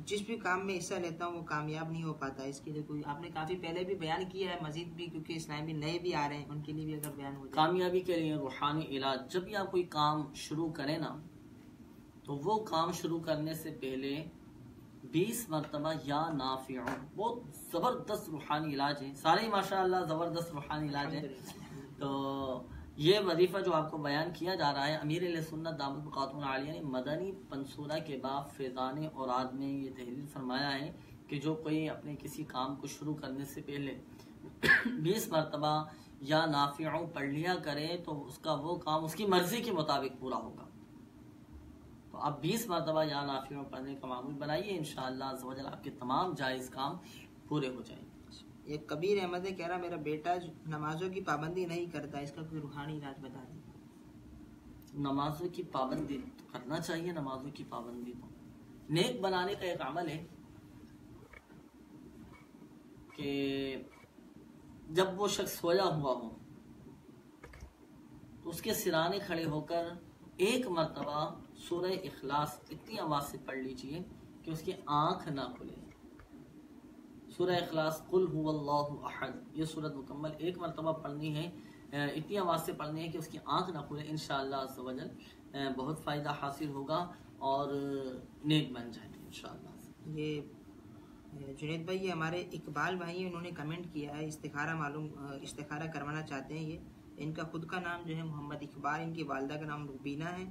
[SPEAKER 2] जिस भी काम में हिस्सा लेता हूँ वो कामयाब नहीं हो पाता। इसके लिए कोई आपने काफ़ी पहले भी बयान किया है, मजीद भी, क्योंकि इस्लामी नए भी आ रहे हैं, उनके लिए भी अगर बयान हो जाए।
[SPEAKER 1] कामयाबी के लिए रूहानी इलाज, जब भी आप कोई काम शुरू करें ना, तो वो काम शुरू करने से पहले 20 मरतबा या नाफिउ, बहुत ज़बरदस्त रूहानी इलाज है, सारे ही माशाअल्लाह ज़बरदस्त रूहानी इलाज है। तो ये वजीफ़ा जो आपको बयान किया जा रहा है, अमीर अहले सुन्नत दामत बक़ातुहुल आलिया ने मदनी पंसूरा के बाद फैज़ान औराद में ये तहरीर फरमाया है कि जो कोई अपने किसी काम को शुरू करने से पहले 20 मरतबा या नाफ़िउ पढ़ लिया करे तो उसका वो काम उसकी मर्जी के मुताबिक पूरा होगा। तो आप 20 मरतबा या नाफ़िउ पढ़ने का मामूल बनाइए, इंशाअल्लाह अज़्ज़ वजल आपके तमाम जायज़ काम पूरे हो जाएंगे।
[SPEAKER 2] ये कबीर अहमद कह रहा मेरा बेटा नमाजों की पाबंदी नहीं करता, इसका कोई रूहानी इलाज बता दी।
[SPEAKER 1] नमाजों की पाबंदी तो करना चाहिए, नमाजों की पाबंदी तो नेक बनाने का एक अमल है कि जब वो शख्स सोया हुआ हो तो उसके सिराने खड़े होकर एक मरतबा सूरह इखलास इतनी आवाज से पढ़ लीजिए कि उसकी आंख ना खुले। सूरह इखलास कुल हुवल्लाहु अहद, ये सूरत मुकम्मल एक मरतबा पढ़नी है, इतनी आवाज से पढ़नी है कि उसकी आंख ना खुले। इंशाअल्लाह अज़्ज़ वजल बहुत फ़ायदा हासिल होगा और नेक बन जाएंगे इंशाअल्लाह।
[SPEAKER 2] ये जुनैद भाई, ये हमारे इकबाल भाई हैं, उन्होंने कमेंट किया है, इस्तिखारा करवाना चाहते हैं। ये इनका खुद का नाम जो है मोहम्मद इकबाल, इनकी वालदा का नाम रुबीना है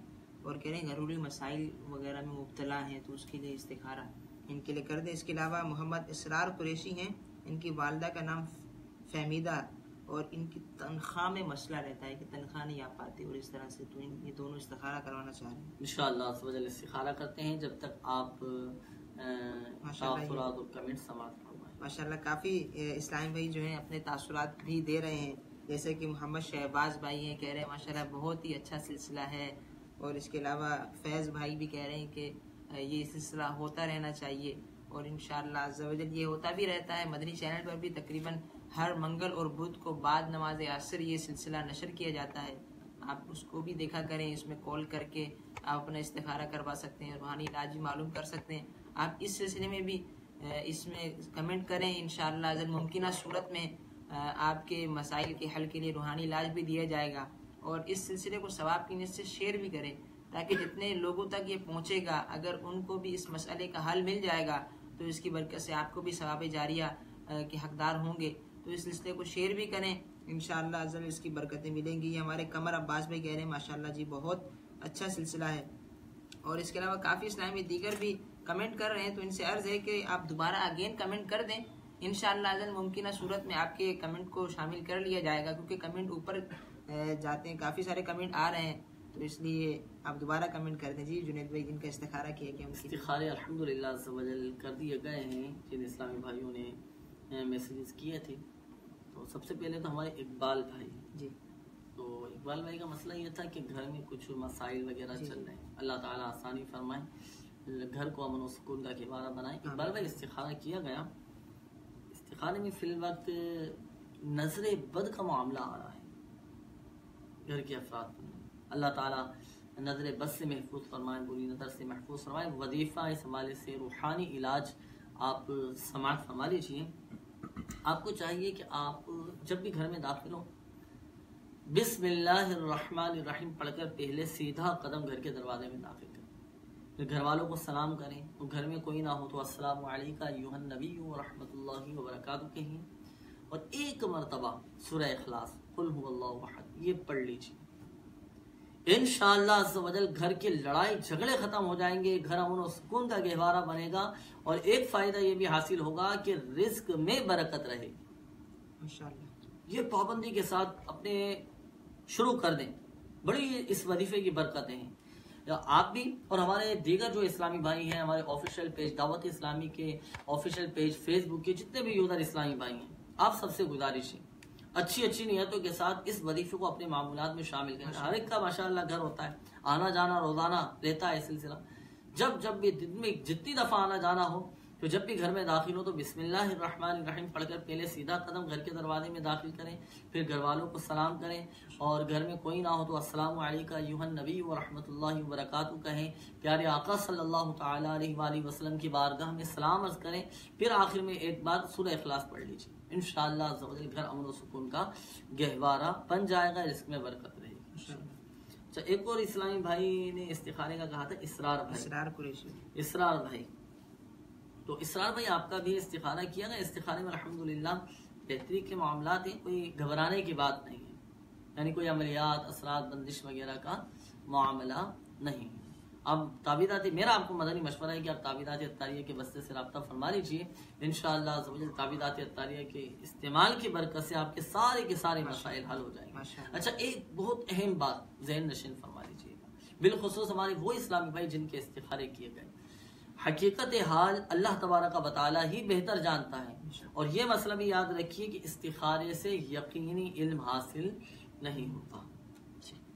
[SPEAKER 2] और कह रहे हैं घरेलू मसाइल वगैरह में मुब्तला हैं तो उसके लिए इस्तिखारा इनके लिए कर दें। इसके अलावा मोहम्मद इसरार कुरैशी हैं, इनकी वालदा का नाम फहमीदा और इनकी तनख्वाह में मसला रहता है कि तनख्वाह नहीं आ पाती और इस तरह से, तो ये दोनों इस्तिखारा करवाना चाह रहे हैं।
[SPEAKER 1] इंशाअल्लाह अज़्ज़ वजल इस्तिखारा करते हैं जब तक आप कमेंट समाप्त फरमाएं।
[SPEAKER 2] माशाल्लाह काफ़ी इस्लामी भाई जो हैं अपने तासुरात भी दे रहे हैं, जैसे कि मोहम्मद शहबाज भाई हैं, कह रहे हैं माशाल्लाह बहुत ही अच्छा सिलसिला है। और इसके अलावा फैज़ भाई भी कह रहे हैं कि ये सिलसिला होता रहना चाहिए और इंशाअल्लाह अज़्ज़ वजल ये होता भी रहता है। मदनी चैनल पर भी तकरीबन हर मंगल और बुध को बाद नमाज असर ये सिलसिला नशर किया जाता है, आप उसको भी देखा करें। इसमें कॉल करके आप अपना इस्तिखारा करवा सकते हैं, रूहानी इलाज भी मालूम कर सकते हैं। आप इस सिलसिले में भी इसमें कमेंट करें, इंशाअल्लाह अगर मुमकिन सूरत में आपके मसाइल के हल के लिए रूहानी इलाज भी दिया जाएगा। और इस सिलसिले को सवाब की नीयत से शेयर भी करें ताकि जितने लोगों तक ये पहुँचेगा, अगर उनको भी इस मसले का हल मिल जाएगा तो इसकी बरकत से आपको भी सवाब जारिया के हकदार होंगे। तो इस सिलसिले को शेयर भी करें, इंशाअल्लाह अज़ल इसकी बरकतें मिलेंगी। ये हमारे कमर अब्बास भाई कह रहे हैं माशाअल्लाह जी बहुत अच्छा सिलसिला है। और इसके अलावा काफ़ी इस्लामी दीगर भी कमेंट कर रहे हैं, तो इनसे अर्ज़ है कि आप दोबारा अगेन कमेंट कर दें, इंशाअल्लाह अज़ल मुमकिन सूरत में आपके कमेंट को शामिल कर लिया जाएगा, क्योंकि कमेंट ऊपर जाते हैं, काफ़ी सारे कमेंट आ रहे हैं, तो इसलिए आप दोबारा कमेंट कर दें। जी जुनैद भाई, जिनका इस्तिखारा किया गया
[SPEAKER 1] इस्तिखारे अल्हम्दुलिल्लाह अज़्ज़ वजल कर दिए गए हैं, जिन इस्लामी भाइयों ने मैसेजेस किए थे। तो सबसे पहले तो हमारे इकबाल भाई
[SPEAKER 2] जी,
[SPEAKER 1] तो इकबाल भाई का मसला ये था कि घर में कुछ मसाइल वगैरह चल रहे हैं, अल्लाह ताला आसानी फरमाए, घर को अमन और सुकून का गहवारा बनाए। इकबाल भाई इस्तिखारा किया गया, इस्तिखारे में फिल वक्त नजर बद का मामला आ रहा है घर के अफराद पर। अल्लाह ताला नजर बद से महफूज फरमाए, बुरी नज़र से महफूज फरमाए। वजीफ़ा इस हवाले से रूहानी इलाज आप समाअत फरमा लीजिए। आपको चाहिए कि आप जब भी घर में दाखिल हो बिस्मिल्लाहिर्रहमानिर्रहीम पढ़कर पहले सीधा कदम घर के दरवाजे में दाखिल करें, फिर घर वालों को सलाम करें, और घर में कोई ना हो तो अस्सलामु अलैका अय्युहन नबी व रहमतुल्लाहि व बरकातुहू कहिए, और एक मरतबा सूरह इखलास कुल हुवल्लाहु अहद ये पढ़ लीजिए। इंशाअल्लाह अज़्ज़ वजल घर के लड़ाई झगड़े खत्म हो जाएंगे, घर अमन और सुकून का गहवारा बनेगा, और एक फायदा ये भी हासिल होगा कि रिज्क में बरकत रहेगी इंशाअल्लाह। ये पाबंदी के साथ अपने शुरू कर दें, बड़ी इस वजीफे की बरकतें हैं। आप भी और हमारे दीगर जो इस्लामी भाई हैं, हमारे ऑफिशियल पेज दावत इस्लामी के ऑफिशियल पेज फेसबुक के जितने भी यूजर इस्लामी भाई हैं, आप सबसे गुजारिश है अच्छी अच्छी नियतों के साथ इस वजीफे को अपने मामूलात में शामिल करें। हर एक का माशाअल्लाह घर होता है, आना जाना रोजाना रहता है सिलसिला। जब भी दिन में जितनी दफा आना जाना हो, तो जब भी घर में दाखिल हो तो बिस्मिल्लाहिर्रहमानिर्रहीम पढ़कर पहले सीधा कदम घर के दरवाजे में दाखिल करें, फिर घर वालों को सलाम करें, और घर में कोई ना हो तो अस्सलामु अलैका अय्युहन नबी व रहमतुल्लाहि व बरकातुहू कहें, प्यारे आका सल्लल्लाहु तआला अलैहि वसल्लम की बारगाह में सलाम अर्ज करें, फिर आखिर में एक बार सूरह इखलास पढ़ लीजिए। इंशाअल्लाह अज़्ज़ वजल घर अमन और सुकून का गहवारा बन जाएगा, इसमें बरकत रहेगी। अच्छा, एक और इस्लामी भाई ने इस्तिखारे का कहा था, इसरार भाई, इसरार भाई। तो इसरार भाई आपका भी इस्तिखारा किया गया। इस्तिखारे में अल्हम्दुलिल्लाह बेहतरी के मामलात हैं, कोई घबराने की बात नहीं है। यानी कोई अमलियात, असरात, बंदिश वगैरह का मामला नहीं। अब ताबीदाती, मेरा आपको मदनी मशवरा है कि आप ताबीदाती अत्तारिया के वस्ते से रब्ता फरमा लीजिए। इंशाअल्लाह ताबीदाती अत्तारिया के इस्तेमाल की बरकत से आपके सारे के सारे मसाइल हल हो जाएंगे। अच्छा, एक बहुत अहम बात ज़हन नशीन फरमा लीजिएगा, बिलखुसूस हमारे वो इस्लामी भाई जिनके इस्तिखारे किए गए। हकीकत हाल अल्लाह तबारक व तआला ही बेहतर जानता है, और ये मसला भी याद रखिए कि इस्तिखारे से यकीनी इल्म हासिल नहीं होता।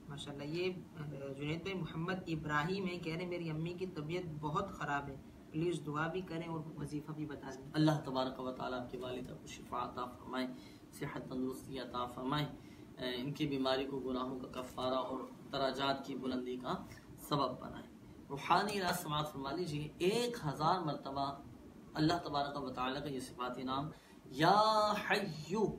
[SPEAKER 2] माशाल्लाह। ये जुनैद भाई मोहम्मद इब्राहिम है, कह रहे मेरी अम्मी की तबीयत बहुत ख़राब है, प्लीज़ दुआ भी करें और वजीफ़ा भी बता दें।
[SPEAKER 1] अल्लाह तबारक व तआला आपकी वालिदा को शिफा अता फरमाए, सेहत तंदुरुस्ती अता फरमाए, इनकी बीमारी को गुनाहों का कफ़ारा और दराजात की बुलंदी का सबब बनाए। रूहानी राज समात फरमा लीजिए। 1000 मरतबा अल्लाह तबारक व तआला का ये सिफाती नाम या हय्यू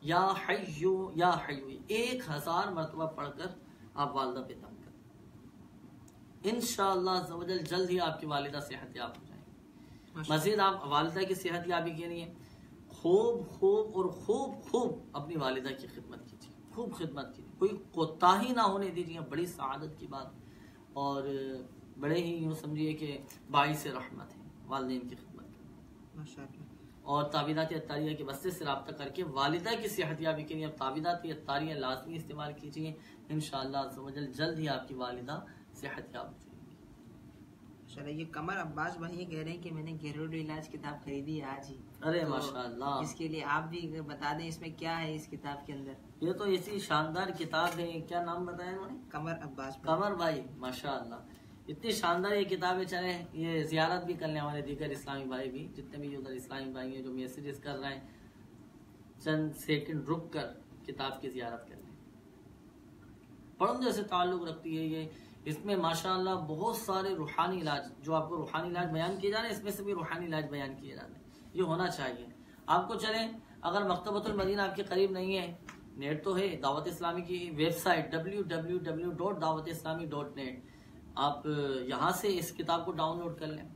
[SPEAKER 1] या हय्यू या हय्यू 1000 मरतबा पढ़कर आप वालिदा पे दम करें। इंशाअल्लाह अज़्ज़वजल जल्द ही आपकी वालिदा सेहतयाब हो जाएंगी। मज़ीद आप वालिदा की सेहतयाबी के लिए खूब खूब और खूब खूब अपनी वालिदा की खिदमत कीजिए, खूब खिदमत कीजिए, कोई कोताही ना होने दीजिए। बड़ी सआदत की बात और बड़े ही यूँ समझिए कि बाइस रहमत है वालिदैन की खिदमत करना।
[SPEAKER 2] माशाअल्लाह।
[SPEAKER 1] और ताबीदाती अत्तारिया के वस्ते से रब्ता करके वालिदा की सेहतयाबी के लिए अब ताबीदाती अत्तारिया लाजमी इस्तेमाल कीजिए। इंशाअल्लाह अज़्ज़वजल जल्द ही आपकी वालिदा सेहतयाब हो जाएगी।
[SPEAKER 2] माशाअल्लाह। ये कमर अब्बास भाई ये कह रहे हैं कि मैंने घरेलू इलाज किताब खरीदी है आज ही।
[SPEAKER 1] अरे माशाअल्लाह,
[SPEAKER 2] इसके लिए आप भी बता दें इसमें क्या है इस किताब के अंदर।
[SPEAKER 1] ये तो ऐसी शानदार किताब है, क्या नाम बताया उन्होंने?
[SPEAKER 2] कमर अब्बास भाई।
[SPEAKER 1] कमर भाई, माशाअल्लाह इतनी शानदार ये किताबें। चले ये जियारत भी करने हमारे दीगर इस्लामी भाई भी, जितने भी उधर इस्लामी भाई हैं जो मैसेजेस कर रहे हैं, चंद सेकंड रुक कर किताब की जियारत कर लें। पढ़ने से ताल्लुक रखती है ये। इसमें माशाअल्लाह बहुत सारे रूहानी इलाज, जो आपको रूहानी इलाज बयान किए जा रहे हैं, इसमें से भी रूहानी इलाज बयान किए जा रहे हैं। ये होना चाहिए आपको। चले अगर मकतबतुल मदीना आपके करीब नहीं है, नेट तो है, दावत इस्लामी की वेबसाइट www.dawatislami.net, आप यहाँ से इस किताब को डाउनलोड कर लें।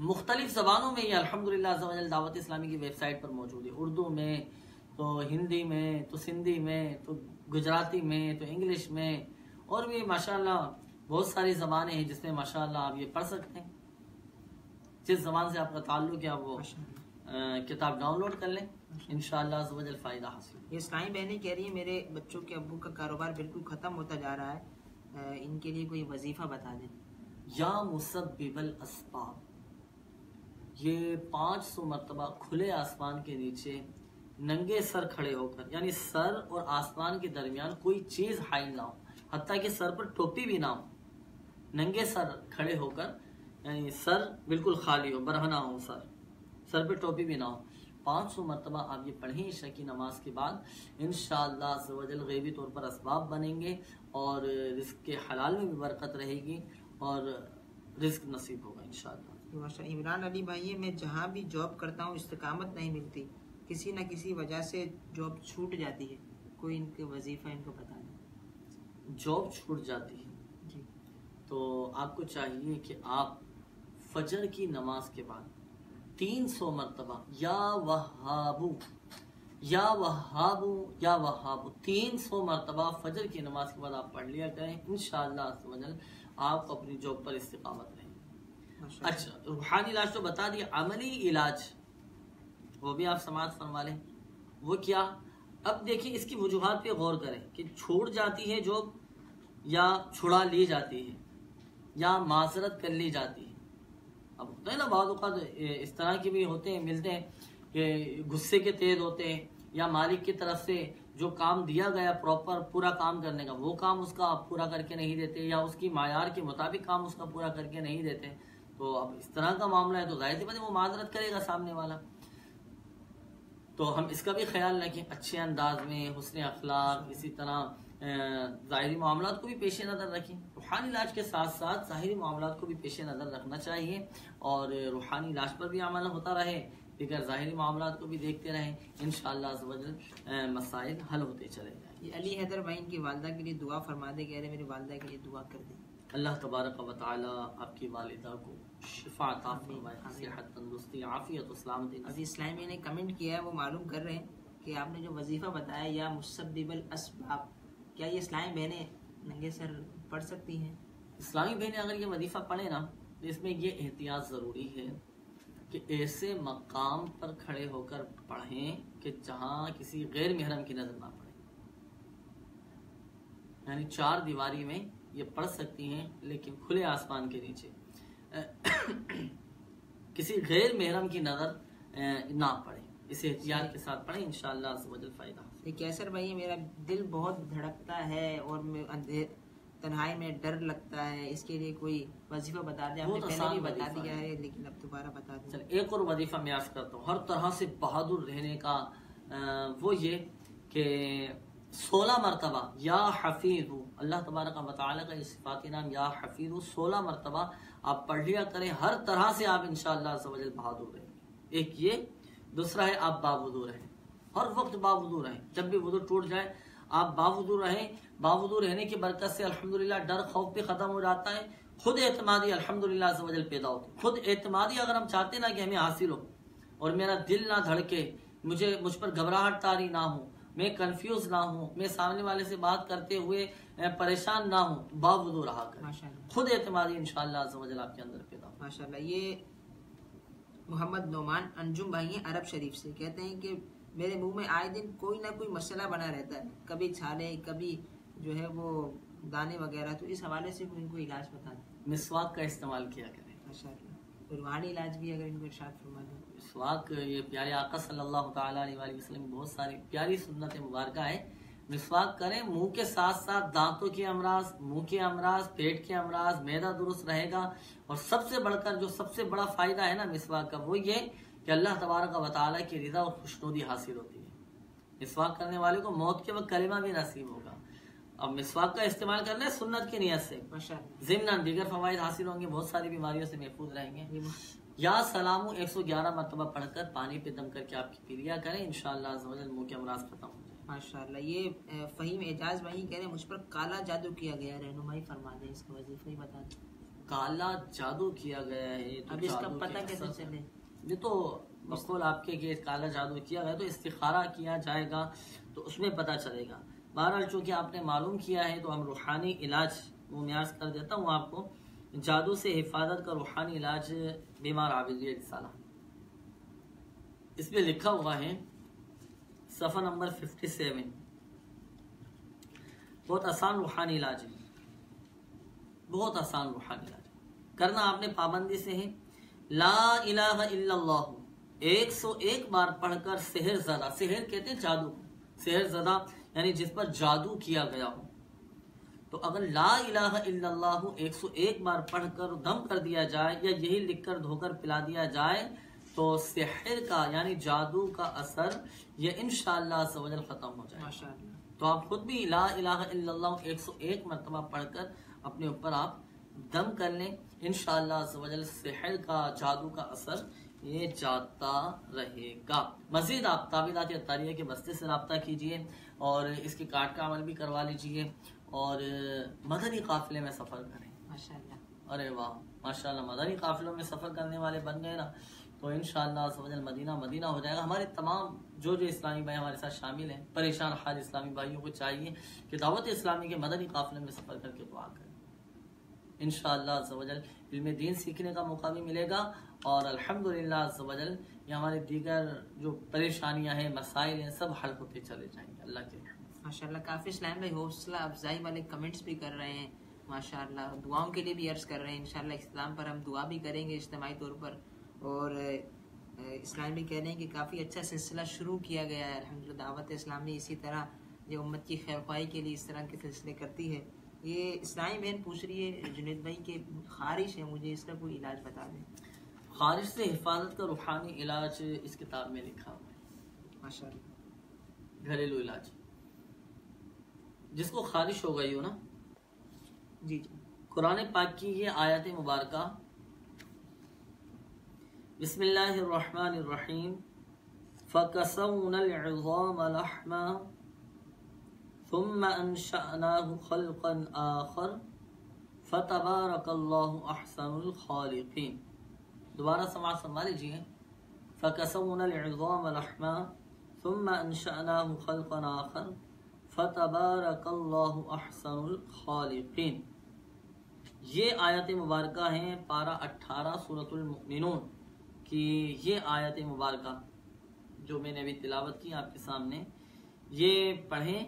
[SPEAKER 1] मुख्तलिफ ज़बानों में ये अल्हम्दुलिल्लाह अज़्ज़वजल दावत इस्लामी की वेबसाइट पर मौजूद है। उर्दू में, तो हिंदी में, तो सिंधी में, तो गुजराती में, तो इंग्लिश में, और भी माशाअल्लाह बहुत सारी ज़बानें हैं जिसमें माशाअल्लाह आप ये पढ़ सकते हैं। जिस ज़बान से आपका ताल्लुक है आप वो किताब डाउनलोड कर लें, इंशाअल्लाह अज़्ज़वजल फ़ायदा हासिल।
[SPEAKER 2] ये इस्लामी बहनें कह रही है मेरे बच्चों के अब्बू का कारोबार बिल्कुल ख़त्म होता जा रहा है, इनके लिए कोई वजीफा बता दें।
[SPEAKER 1] या मुसब्बिबल अस्बाब, ये 500 मरतबा खुले आसमान के नीचे नंगे सर खड़े होकर, यानी सर और आसमान के दरमियान कोई चीज हाइल ना हो, हत्ता कि सर पर टोपी भी ना हो, नंगे सर खड़े होकर, यानी सर बिल्कुल खाली हो, बरहना हो, सर पे टोपी भी ना हो। 500 मरतबा आप ये पढ़ें इशा की नमाज के बाद, इंशाअल्लाह अज़्ज़वजल गैबी तौर पर असबाब बनेंगे और रिस्क के हलाल में भी बरकत रहेगी और रिस्क नसीब होगा इंशाअल्लाह।
[SPEAKER 2] माशा इमरान अली भाई है, मैं जहाँ भी जॉब करता हूँ इस्तिकामत नहीं मिलती, किसी न किसी वजह से जॉब छूट जाती है, कोई इनके वजीफा इनको बता दें।
[SPEAKER 1] जॉब छूट जाती है
[SPEAKER 2] जी,
[SPEAKER 1] तो आपको चाहिए कि आप फजर की नमाज के बाद 300 मरतबा या वहाबू या वहाबू या वहाबू 300 मरतबा फजर की नमाज के बाद आप पढ़ लिया करें। इंशाअल्लाह अज़्ज़वजल आप अपनी जॉब पर इस्तिकामत रहेंगे। अच्छा, रूहानी इलाज तो बता दिया, अमली इलाज वो भी आप समाअत फरमा लें। वो क्या? अब देखिए इसकी वजूहात पे गौर करें कि छूट जाती है जॉब, या छुड़ा ली जाती है, या माजरत कर ली जाती है। अब होता है ना बाद औक़ात इस तरह के भी होते हैं, मिलते हैं कि गुस्से के तेज होते हैं, या मालिक की तरफ से जो काम दिया गया प्रॉपर पूरा काम करने का, वो काम उसका आप पूरा करके नहीं देते, या उसकी मायार के मुताबिक काम उसका पूरा करके नहीं देते। तो अब इस तरह का मामला है तो जाहिर सी बात है वो माजरत करेगा सामने वाला। तो हम इसका भी ख्याल रखें, अच्छे अंदाज में, हुस्न अखलाक, इसी तरह ज़ाहिरी मामलात को भी पेश नज़र रखें। रूहानी इलाज के साथ साथ ज़ाहिरी मामलात को भी पेश नज़र रखना चाहिए, और रूहानी इलाज पर भी अमल होता रहे, फिर ज़ाहिरी मामलात को भी देखते रहें। इंशाअल्लाह अज़्ज़वजल मसाइल हल होते चले जाएंगे।
[SPEAKER 2] ये अली हैदर भाई इनकी वालदा के लिए दुआ फरमा दे, कह रहे मेरी वालदा के लिए दुआ कर दें।
[SPEAKER 1] अल्लाह तबारक व तआला आपकी वालिदा को शिफा अता फरमाए, सेहत, तंदुरुस्ती, आफियत और सलामती।
[SPEAKER 2] अभी इस्लामी ने कमेंट किया है, वो मालूम कर रहे हैं कि आपने जो वजीफ़ा बताया या मुसब्बिबुल असबाब, क्या ये इस्लामी बहनें नंगे सर पढ़ सकती हैं?
[SPEAKER 1] इस्लामी बहनें अगर ये वजीफा पढ़े ना तो इसमें ये एहतियात ज़रूरी है कि ऐसे मकाम पर खड़े होकर पढ़ें कि जहाँ किसी गैर महरम की नज़र ना पड़े। यानी 4 दीवारी में ये पढ़ सकती हैं, लेकिन खुले आसमान के नीचे किसी गैर महरम की नज़र ना पड़े। इसे एहतियात के साथ पढ़ें, इंशाअल्लाह अज़्ज़ फायदा।
[SPEAKER 2] कैसर भाई, मेरा दिल बहुत धड़कता है और मैं तन्हाई में डर लगता है, इसके लिए कोई वजीफा बता दें। आपने पहले भी बता दिया है लेकिन अब दोबारा बता दें।
[SPEAKER 1] चल एक और वजीफा मैं अर्ज करता हूँ। हर तरह से बहादुर रहने का वो ये कि 16 मरतबा या हफीज़, अल्लाह तबारक व तआला का सिफाती नाम या हफीज़, 16 मरतबा आप पढ़ लिया करें। हर तरह से आप इंशाअल्लाह अज़्ज़ बहादुर रहेंगे। एक ये, दूसरा है आप बावुदू रहें, हर वक्त बावुदू रहें। जब भी वुदू टूट जाए आप बावुदू रहें। बावुदू रहने की बरकत से अल्हम्दुलिल्लाह डर खौफ भी खत्म हो जाता है। खुद एतमादी अल्हम्दुलिल्लाह अज़्ज़ वजल पैदा होती है। खुद एतमादी अगर हम चाहते ना कि हमें हासिल हो और मेरा दिल ना धड़के, मुझ पर घबराहट तारी ना हो, मैं कंफ्यूज ना हूँ, मैं सामने वाले से बात करते हुए परेशान ना हूँ, बावुदू रहा कर। खुद एतमादी इंशाअल्लाह अज़्ज़ वजल आपके अंदर पैदा हो।
[SPEAKER 2] माशाअल्लाह। ये मोहम्मद नोमान अंजुम भाई हैं अरब शरीफ से, कहते हैं कि मेरे मुंह में आए दिन कोई ना कोई मसला बना रहता है, कभी छाले, कभी जो है वो दाने वगैरह। तो इस हवाले से इनको इलाज बता दें।
[SPEAKER 1] मिसवाक का इस्तेमाल किया करें।
[SPEAKER 2] माशाअल्लाह। रूहानी इलाज भी अगर इनको इरशाद फरमा दें।
[SPEAKER 1] मिसवाक, ये प्यारे आका सल्लल्लाहु ताला अलैहि वसल्लम बहुत सारी प्यारी सुन्नत मुबारक है। मिसवाक करें, मुंह के साथ साथ दांतों के अमराज, मुंह के अमराज, पेट के अमराज, मैदा दुरुस्त रहेगा। और सबसे बढ़कर जो सबसे बड़ा फायदा है ना मिसवाक का, वो ये कि अल्लाह तबारक व तआला की रिदा और खुशनुदी हासिल होती है। मिसवाक करने वाले को मौत के वक्त कलिमा भी नसीब होगा। अब मिसवाक का इस्तेमाल करना है सुन्नत की नियत से, ज़िम्नन दीगर फवाइद हासिल होंगे, बहुत सारी बीमारियों से महफूज रहेंगे। या सलामु 111 मरतबा पढ़कर पानी पे दम करके आपकी पी लिया करें, इंशाअल्लाह अज़्ज़ वजल मुंह के अमराज खत्म हो जाए।
[SPEAKER 2] माशाअल्लाह। ये फहीम एजाज भाई कह रहे हैं मुझ पर काला जादू किया गया, रहनुमाई फरमा दें, इसका वजीफा ही बता दें।
[SPEAKER 1] काला जादू किया गया है तो
[SPEAKER 2] अब इसका पता कैसे चले?
[SPEAKER 1] ये तो मकबूल आपके कि काला जादू किया गया तो इस्तिखारा किया जाएगा तो उसमें पता चलेगा। बहरहाल चूंकि आपने मालूम किया है तो हम रूहानी इलाज वो मैं कर देता हूँ आपको। जादू से हिफाजत का रूहानी इलाज बीमार आबिद रिसाला, इसमें लिखा हुआ है सफ़ा नंबर 57। बहुत आसान रूहानी इलाज है, बहुत आसान रूहानी इलाज करना आपने पाबंदी से है। ला इलाहा इल्लल्लाह 101 बार पढ़कर सेहर ज़दा, सेहर कहते हैं जादू, सेहर ज़दा यानी जिस पर जादू किया गया हो। तो अगर ला इलाहा इल्लल्लाह 101 बार पढ़कर दम कर दिया जाए या यही लिखकर धोकर पिला दिया जाए तो सेहर का यानी जादू का असर ये इंशाअल्लाह सवजल खत्म हो जाए।
[SPEAKER 2] माशाअल्लाह।
[SPEAKER 1] तो आप खुद भी ला इलाहा इल्लल्लाह 101 मरतबा पढ़कर अपने ऊपर आप दम कर लें, इंशाअल्लाह सवजल सेहर का जादू का असर ये जाता रहेगा। मजीद आप ताबीदात अत्तारिया के बस्ते से रब्ता कीजिए और इसके काट का अमल भी करवा लीजिए और मदनी काफिले में सफ़र करें।
[SPEAKER 2] माशाअल्लाह।
[SPEAKER 1] अरे वाह माशाअल्लाह, मदनी काफिलों में सफ़र करने वाले बन गए ना तो इंशाअल्लाह सवजल मदीना मदीना हो जाएगा। हमारे तमाम जो इस्लामी भाई हमारे साथ शामिल हैं, परेशान हाल इस्लामी भाइयों को चाहिए कि दावत इस्लामी के मदनी काफिले में सफ़र करके दुआ करें। इंशाअल्लाह सवजल इल्म दीन सीखने का मौका भी मिलेगा और अल्हम्दुलिल्लाह सवजल ये हमारे दीगर जो परेशानियां हैं, मसाइल हैं, सब हल होते चले जाएंगे अल्लाह के।
[SPEAKER 2] माशाअल्लाह। काफ़ी इस्लाम भाई हौसला अफजाई वाले कमेंट्स भी कर रहे हैं माशाअल्लाह, दुआओं के लिए भी अर्ज कर रहे हैं। इंशाअल्लाह इस्लाम पर हम दुआ भी करेंगे इज्तिमाई तौर पर। और इस्लाम भी कह रहे हैं कि काफ़ी अच्छा सिलसिला शुरू किया गया है अल्हम्दुलिल्लाह। दावत इस्लामी इसी तरह जो उम्मत की खैरख्वाही के लिए इस तरह के सिलसिले करती है। ये इस्लामी बहन पूछ रही है जुनैद भाई के खारिश है, मुझे इसका कोई इलाज बता दें।
[SPEAKER 1] खारिश से हिफाजत का रूहानी इलाज इस किताब में लिखा हुआ है।
[SPEAKER 2] माशाअल्लाह।
[SPEAKER 1] घरेलू इलाज जिसको खारिश हो गई हो ना,
[SPEAKER 2] जी जी,
[SPEAKER 1] कुरान पाक की ये आयत मुबारका बिस्मिल्लाहिर्रहमानिर्रहीम फकसौनल इज़ाम लहमा थुम्मा अंशअनाहु खल्क़न आखर फतबारकल्लाहु अहसनुल खालिकीन। दोबारा समाज संभाल लीजिए। फकसौनल इज़ाम लहमा सुम्मा अंशअनाहु खल्क़न आखर फतबारकल्लाहु अहसनुल खालिकीन। ये आयत मुबारक हैं पारा 18 सूरतुल मुमिनून की। ये आयत मुबारक जो मैंने अभी तिलावत की आपके सामने, ये पढ़ें।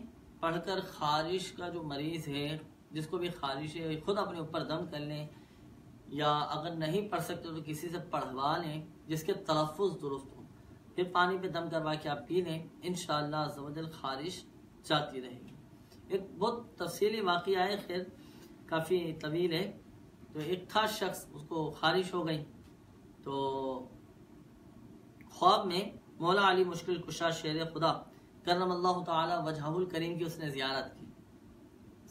[SPEAKER 1] पढ़कर खारिश का जो मरीज़ है, जिसको भी खारिश है, खुद अपने ऊपर दम कर लें, या अगर नहीं पढ़ सकते तो किसी से पढ़वा लें जिसके तलफ़ुज़ दुरुस्त हो, फिर पानी पे दम करवा के आप पी लें। इंशाअल्लाह अज़्ज़ व जल खारिश जाती रहेगी। एक बहुत तफसीली वाक़या है, खैर काफ़ी तवील है। तो एक था शख्स, उसको खारिश हो गई, तो ख्वाब में मौला अली मुश्किल कुशा शेर खुदा करमल्लाहु ताला वजहुल करीम की उसने ज़ियारत की।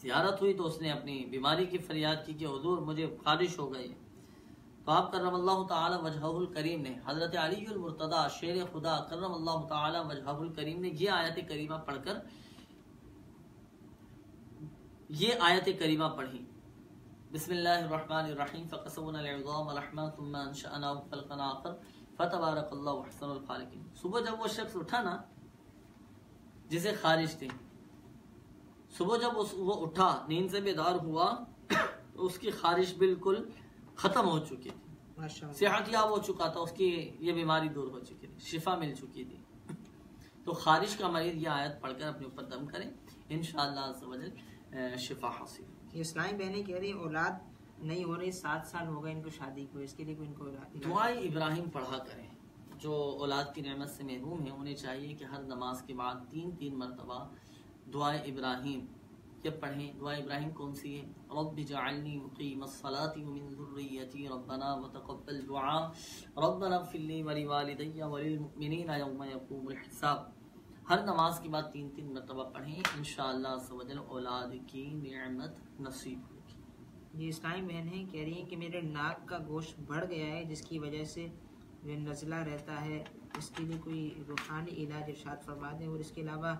[SPEAKER 1] ज़ियारत हुई तो उसने अपनी बीमारी की फरियाद की कि हुजूर मुझे खारिश हो गई। तो आप करमल्लाहु ताला वजहुल करीम ने, हज़रत अलीउल मुर्तदा शेर खुदा करमल्लाहु ताला वजहुल करीम ने ये आयत करीमा पढ़कर, ये आयत करीमा पढ़ी, बिस्मिल्लाहिर्रहमानिर्रहीम फ़क़सवनल इज़ाम लहमा सुम्मा अंशअनाहु खल्क़न आखर फ़तबारकल्लाहु अहसनुल खालिकीन। सुबह जब वो शख्स उठा ना जिसे खारिश थी, सुबह जब वो उठा, नींद से बेदार हुआ, तो उसकी खारिश बिल्कुल खत्म हो चुकी थी, सेहतयाब हो चुका था, उसकी ये बीमारी दूर हो चुकी थी, शिफा मिल चुकी थी। तो खारिश का मरीज ये आयत पढ़कर अपने ऊपर दम करें, इंशाअल्लाह अज़्ज़ व जल शिफा हासिल।
[SPEAKER 2] ये इस्लामी बहनें कह रही औलाद नहीं हो रही, 7 साल हो गए इनको शादी को, इसके लिए कोई इनको
[SPEAKER 1] दुआए इब्राहिम पढ़ा करें। जो औलाद की नेमत से महरूम है उन्हें चाहिए कि हर नमाज के बाद 3-3 मरतबा दुआए इब्राहिम ये पढ़ें। दुआ इब्राहिम कौन सी है? रब्बि जअलनी मुक़ीमस्सलाति व मिन ज़ुर्रिय्यती रब्बना व तक़ब्बल दुआ रब्बना इग़फ़िर ली व लिवालिदैया व लिलमुमिनीना यौम यक़ूमुल हिसाब। हर नमाज के बाद 3-3 मरतबा पढ़ें, इंशाअल्लाह अज़्ज़ व जल औलाद की नेमत नसीब होगी।
[SPEAKER 2] ये इस्लामी बहनें कह रही हैं कि मेरे नाक का गोश्त बढ़ गया है, जिसकी वजह से नज़ला रहता है, इसके लिए कोई रूहानी इलाज इरशाद फरमा दें। और इसके अलावा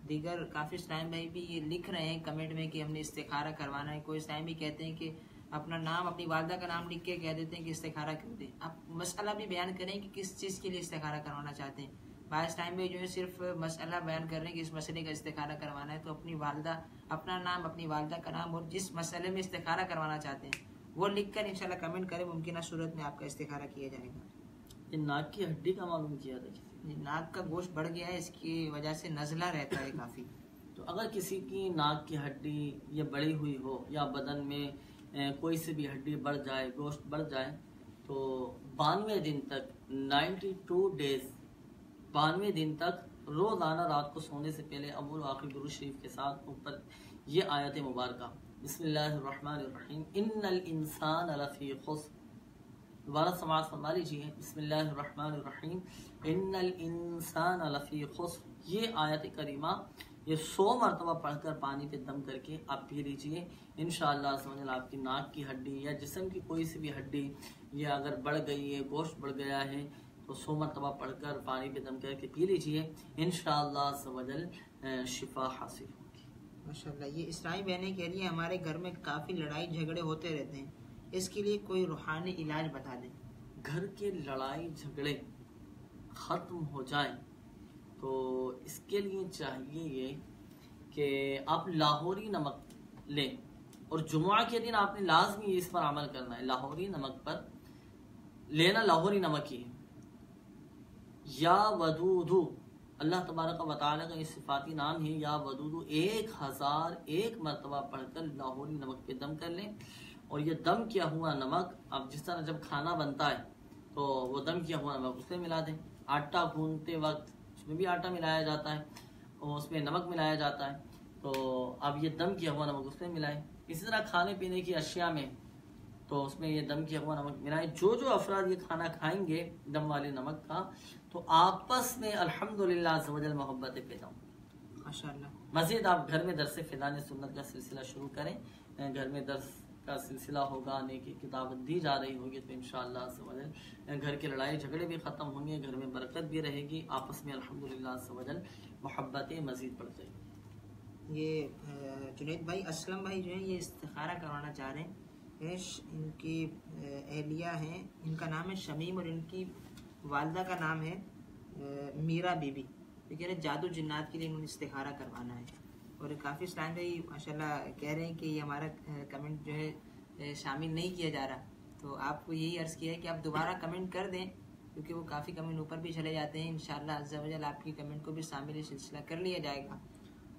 [SPEAKER 2] दीगर काफ़ी इस्लामी भाई भी ये लिख रहे हैं कमेंट में कि हमने इस्तिखारा करवाना है। कोई इस्लामी भी कहते हैं कि अपना नाम, अपनी वालदा का नाम लिख के कह देते हैं कि इस्तिखारा कर दें। आप मसला भी बयान करें कि किस चीज़ के लिए इस्तिखारा करवाना चाहते हैं। बाइस टाइम में जो है सिर्फ मसला बयान कर रहे हैं कि इस मसले का इस्तिखारा करवाना है, तो अपनी वालदा, अपना नाम, अपनी वालदा का नाम और जिस मसले में इस्तिखारा करवाना चाहते हैं वो लिख कर इंशाल्लाह कमेंट करें, मुमकिन सूरत में आपका इस्तिखारा किया जाएगा।
[SPEAKER 1] ये नाक की हड्डी का मालूम किया था किसी,
[SPEAKER 2] नाक का गोश्त बढ़ गया है, इसकी वजह से नज़ला रहता है काफ़ी।
[SPEAKER 1] तो अगर किसी की नाक की हड्डी ये बढ़ी हुई हो या बदन में कोई सी भी हड्डी बढ़ जाए, गोश्त बढ़ जाए, तो 92 दिन तक 92 डेज 92 दिन तक रोज़ाना रात को सोने से पहले अव्वल व आखिर दुरूद शरीफ के साथ ऊपर ये आयत मुबारका बिस्मिल्लाहिर्रहमानिर्रहीम इन्नल इंसान लफ़ी खुस्र, दोबारा समाज फरमा लीजिए, बिस्मिल्लाहिर्रहमानिर्रहीम इन्नल इंसान लफ़ी खुस्र। ये आयत करीमा ये 100 मरतबा पढ़कर पानी पे दम करके आप पी लीजिए। इंशाअल्लाह समझ आपकी नाक की हड्डी या जिस्म की कोई सी भी हड्डी ये अगर बढ़ गई है, गोश्त बढ़ गया है, तो 100 मरतबा पढ़कर पानी पे दम करके पी लीजिए, इंशाअल्लाह समझ शिफा हासिल होगी।
[SPEAKER 2] माशाअल्लाह। ये इस्लामी बहनें कह रही हैं हमारे घर में काफ़ी लड़ाई झगड़े होते रहते हैं, इसके लिए कोई रूहानी इलाज बता दें।
[SPEAKER 1] घर के लड़ाई झगड़े ख़त्म हो जाए तो इसके लिए चाहिए ये कि आप लाहौरी नमक लें, और जुम्आ के दिन आपने लाजमी इस पर अमल करना है। लाहौरी नमक पर लेना, लाहौरी नमक ही है। या वदूदू, अल्लाह तबारक व तआला का ये सिफाती नाम है, या वदूदू 1001 मरतबा पढ़कर लाहौरी नमक पे दम कर लें। और ये दम किया हुआ नमक आप जिस तरह जब खाना बनता है तो वो दम किया हुआ नमक उसमें मिला दें। आटा गूंदते वक्त उसमें भी आटा मिलाया जाता है और उसमें नमक मिलाया जाता है, तो अब ये दम किया हुआ नमक उसमें मिलाएं। इसी तरह खाने पीने की अशिया में तो उसमें ये दम किया हुआ नमक मिलाएं। जो जो अफराद ये खाना खाएंगे दम वाले नमक का, तो आपस में अल्हम्दुलिल्लाह अज़्ज़ व जल मोहब्बतें पैदा होंगी माशाअल्लाह। मज़ीद आप घर में दर्स फ़िदान सुन्नत का सिलसिला शुरू करें, घर में दर्स का सिलसिला होगा, नेकी किताबत दी जा रही होगी, तो इंशाअल्लाह अज़्ज़ व जल घर के लड़ाई झगड़े भी ख़त्म होंगे, घर में बरकत भी रहेगी, आपस में अल्हम्दुलिल्लाह अज़्ज़ व जल मोहब्बतें मज़ीद बढ़ जाएंगी।
[SPEAKER 2] ये जुनैद भाई, असलम भाई जो है ये इस्तिखारा करवाना चाह रहे हैं। इनकी अहलिया हैं, इनका नाम है शमीम और इनकी वालदा का नाम है मीरा बीबी। तो कह रहे जादू जिन्नात के लिए इन्होंने इस्तिखारा करवाना है। और काफ़ी इस्लाम भाई माशाल्लाह कह रहे हैं कि ये हमारा कमेंट जो है शामिल नहीं किया जा रहा, तो आपको यही अर्ज़ किया है कि आप दोबारा कमेंट कर दें, क्योंकि वो काफ़ी कमेंट ऊपर भी चले जाते हैं। इंशाअल्लाह अज़्ज़ा वजल आपकी कमेंट को भी शामिल सिलसिला कर लिया जाएगा।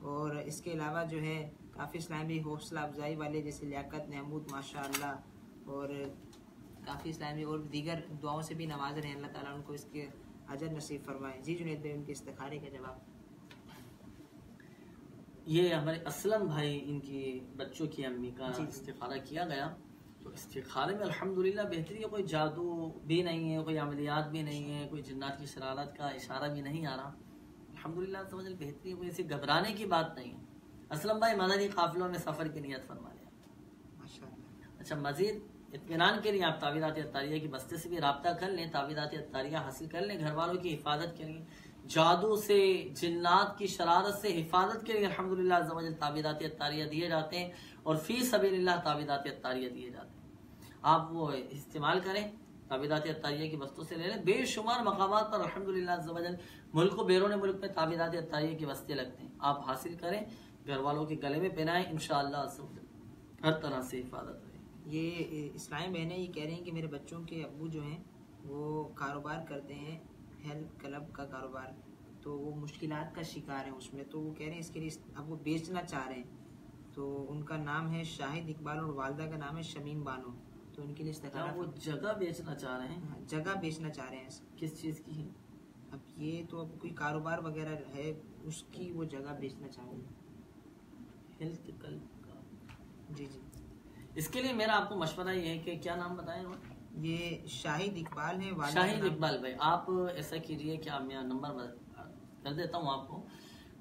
[SPEAKER 2] और इसके अलावा जो है काफ़ी इस्लामी हौसला अफजाई वाले जैसे लियाकत महमूद माशाअल्लाह और काफ़ी इस्लामी और दीगर दुआओं से भी नवाज रहे हैं, अल्लाह ताला उनको इसके अजर नसीब फरमाए। जी जुनैद भाई, उनके इस्तिखारे का जवाब।
[SPEAKER 1] ये हमारे असलम भाई, इनकी बच्चों की अम्मी का इस्तिखारा किया गया। तो इस्तिखारे में अल्हम्दुलिल्लाह बेहतरी है, कोई जादू भी नहीं है, कोई अमलियात भी नहीं है, कोई जिन्नात की शरारत का इशारा भी नहीं आ रहा। अल्हम्दुलिल्लाह समझ बेहतरी है, कोई ऐसी घबराने की बात नहीं है। असलम भाई मदनी काफिलों में सफ़र की नियत फरमा लिया माशाअल्लाह। अच्छा, मजीद इत्मीनान के लिए आप तावीरात अत्तारिया की बस्ते से भी रब्ता कर लें, तावीरात अत्तारिया हासिल कर लें। घर वालों की हिफाजत के लिए, जादू से, जिन्नात की शरारत से हिफाजत के लिए अल्हम्दुलिल्लाह अज़्ज़ा वजल तावीरात अत्तारिया दिए जाते हैं और फी सबीलिल्लाह तावीरात अत्तारिया दिए जाते हैं। आप वो इस्तेमाल करें, तावीरात अत्तारिया की बस्तों से ले लें। बेशुमार मकामात पर अल्हम्दुलिल्लाह अज़्ज़ा वजल मुल्क व बैरून मुल्क में तावीरात अत्तारिया की बस्ते लगते हैं। आप हासिल करें, घर वालों के गले में पहनाएं, इंशाअल्लाह अज़्ज़ा वजल हर तरह से हिफाजत रहेगी।
[SPEAKER 2] ये इस्लामी बहनें ये कह रही हैं कि मेरे बच्चों के अब्बू जो हैं वो कारोबार करते हैं, हेल्थ क्लब का कारोबार, तो वो मुश्किलात का शिकार हैं उसमें, तो वो कह रहे हैं इसके लिए अब वो बेचना चाह रहे हैं। तो उनका नाम है शाहिद इकबाल और वालदा का नाम है शमीम बानो। तो उनके लिए इस्तिखारा,
[SPEAKER 1] वो जगह बेचना चाह रहे हैं?
[SPEAKER 2] जगह बेचना चाह रहे हैं।
[SPEAKER 1] किस चीज़ की है?
[SPEAKER 2] अब ये तो अब कोई कारोबार वगैरह है, उसकी वो जगह बेचना चाह रहे हैं।
[SPEAKER 1] हेल्थ क्लब का?
[SPEAKER 2] जी जी।
[SPEAKER 1] इसके लिए मेरा आपको मशवरा ये है कि क्या नाम बताएं?
[SPEAKER 2] ये शाहिद इकबाल है।
[SPEAKER 1] शाहिद इकबाल भाई, आप ऐसा कीजिए कि आप मेरा नंबर कर देता हूँ आपको,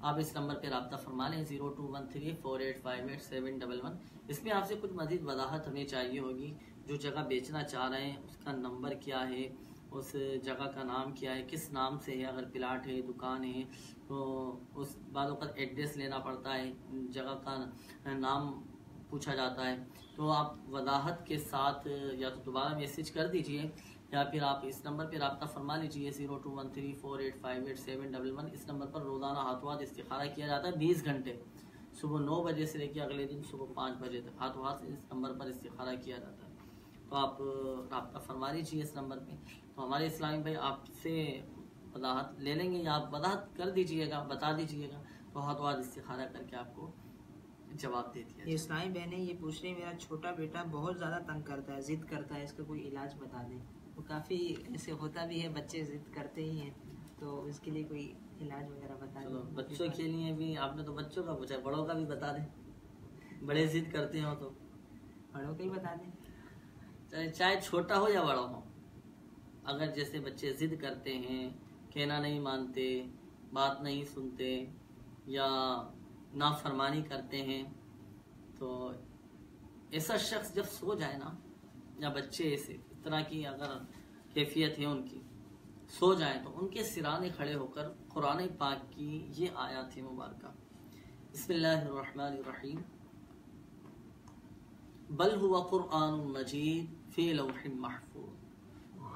[SPEAKER 1] आप इस नंबर पे रब्ता फरमा लें 021348587111। इसमें आपसे कुछ मजीद वजाहत हमें चाहिए होगी। जो जगह बेचना चाह रहे हैं उसका नंबर क्या है, उस जगह का नाम क्या है, किस नाम से है, अगर प्लाट है, दुकान है, तो उस बातों का एड्रेस लेना पड़ता है, जगह का नाम पूछा जाता है। तो आप वजाहत के साथ या तो दोबारा मैसेज कर दीजिए या फिर आप इस नंबर पर रब्ता फरमा लीजिए 021348587111। इस नंबर पर रोज़ाना हाथों हाथ इस्तिखारा किया जाता है 20 घंटे, सुबह 9 बजे से लेकर अगले दिन सुबह 5 बजे तक हाथों हाथ इस नंबर पर इस्तिखारा किया जाता है। तो आप रब्ता फरमा लीजिए इस नंबर पे। तो हमारे इस्लामी भाई आपसे वजाहत ले लेंगे या आप वजाहत कर दीजिएगा, बता दीजिएगा, तो हाथों हाथ इस्तिखारा करके आपको जवाब दे दिया।
[SPEAKER 2] ये इस्लामी बहनें ये पूछ रही है, मेरा छोटा बेटा बहुत ज़्यादा तंग करता है, जिद करता है, इसका कोई इलाज बता दें। तो काफ़ी ऐसे होता भी है, बच्चे जिद करते ही हैं, तो इसके लिए कोई इलाज वगैरह बता दें।
[SPEAKER 1] तो बच्चों के लिए भी आपने तो बच्चों का पूछा, बड़ों का भी बता दें। बड़े जिद करते हो तो
[SPEAKER 2] बड़ों का ही बता दें,
[SPEAKER 1] चाहे छोटा हो या बड़ा हो। अगर जैसे बच्चे जिद करते हैं, कहना नहीं मानते, बात नहीं सुनते या नाफरमानी करते हैं, तो ऐसा शख्स जब सो जाए ना, या बच्चे ऐसे इस तरह की अगर कैफियत है उनकी, सो जाए तो उनके सिराने खड़े होकर कुरान पाक की ये आयत है मुबारका, बिस्मिल्लाहिर्रहमानिर्रहीम, बल हुवा कुरआनुन मजीद फी लौहिन महफूज,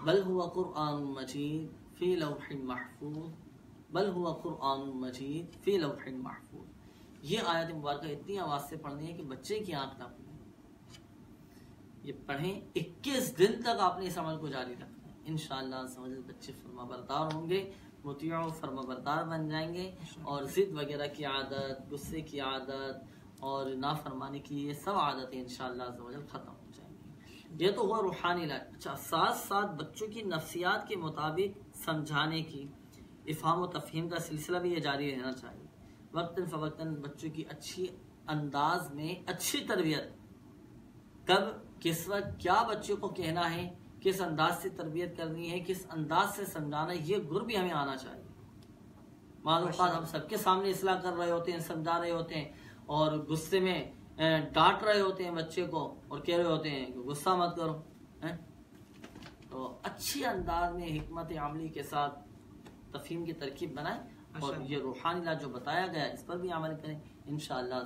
[SPEAKER 1] बल हुवा कुरआनुन मजीद फी लौहिन महफूज, बल हुवा कुरआनुन मजीद फी लौहिन महफूज। ये आयत मुबारक इतनी आवाज से पढ़नी है कि बच्चे की आंख ना खुले। ये पढ़ें, 21 दिन तक आपने इस अमल को जारी रखना है। इंशाअल्लाह समझ बच्चे फर्माबरदार होंगे, मुतिया फर्माबरदार बन जाएंगे और जिद वगैरह की आदत, गुस्से की आदत और नाफरमानी की ये सब आदतें इंशाअल्लाह समझ खत्म हो जाएंगी। ये तो हुआ रूहानी इलाज। अच्छा, साथ साथ बच्चों की नफ्सियात के मुताबिक समझाने की, इफ़हाम व तफ़हीम का सिलसिला भी ये जारी रहना चाहिए। वक्तन फ़वक्तन बच्चों की अच्छी अंदाज में अच्छी तरबियत, कब किस वक्त क्या बच्चों को कहना है, किस अंदाज से तरबियत करनी है, किस अंदाज से समझाना है, ये गुर भी हमें आना चाहिए। मालूम हम सबके सामने इसलाह कर रहे होते हैं, समझा रहे होते हैं और गुस्से में डांट रहे होते हैं बच्चे को और कह रहे होते हैं कि गुस्सा मत करो है? तो अच्छी अंदाज में हिकमत अमली के साथ तफ़हीम की तरकीब बनाएं और ये रूहानी इलाज जो बताया गया इस पर भी अमल करें, इंशाअल्लाह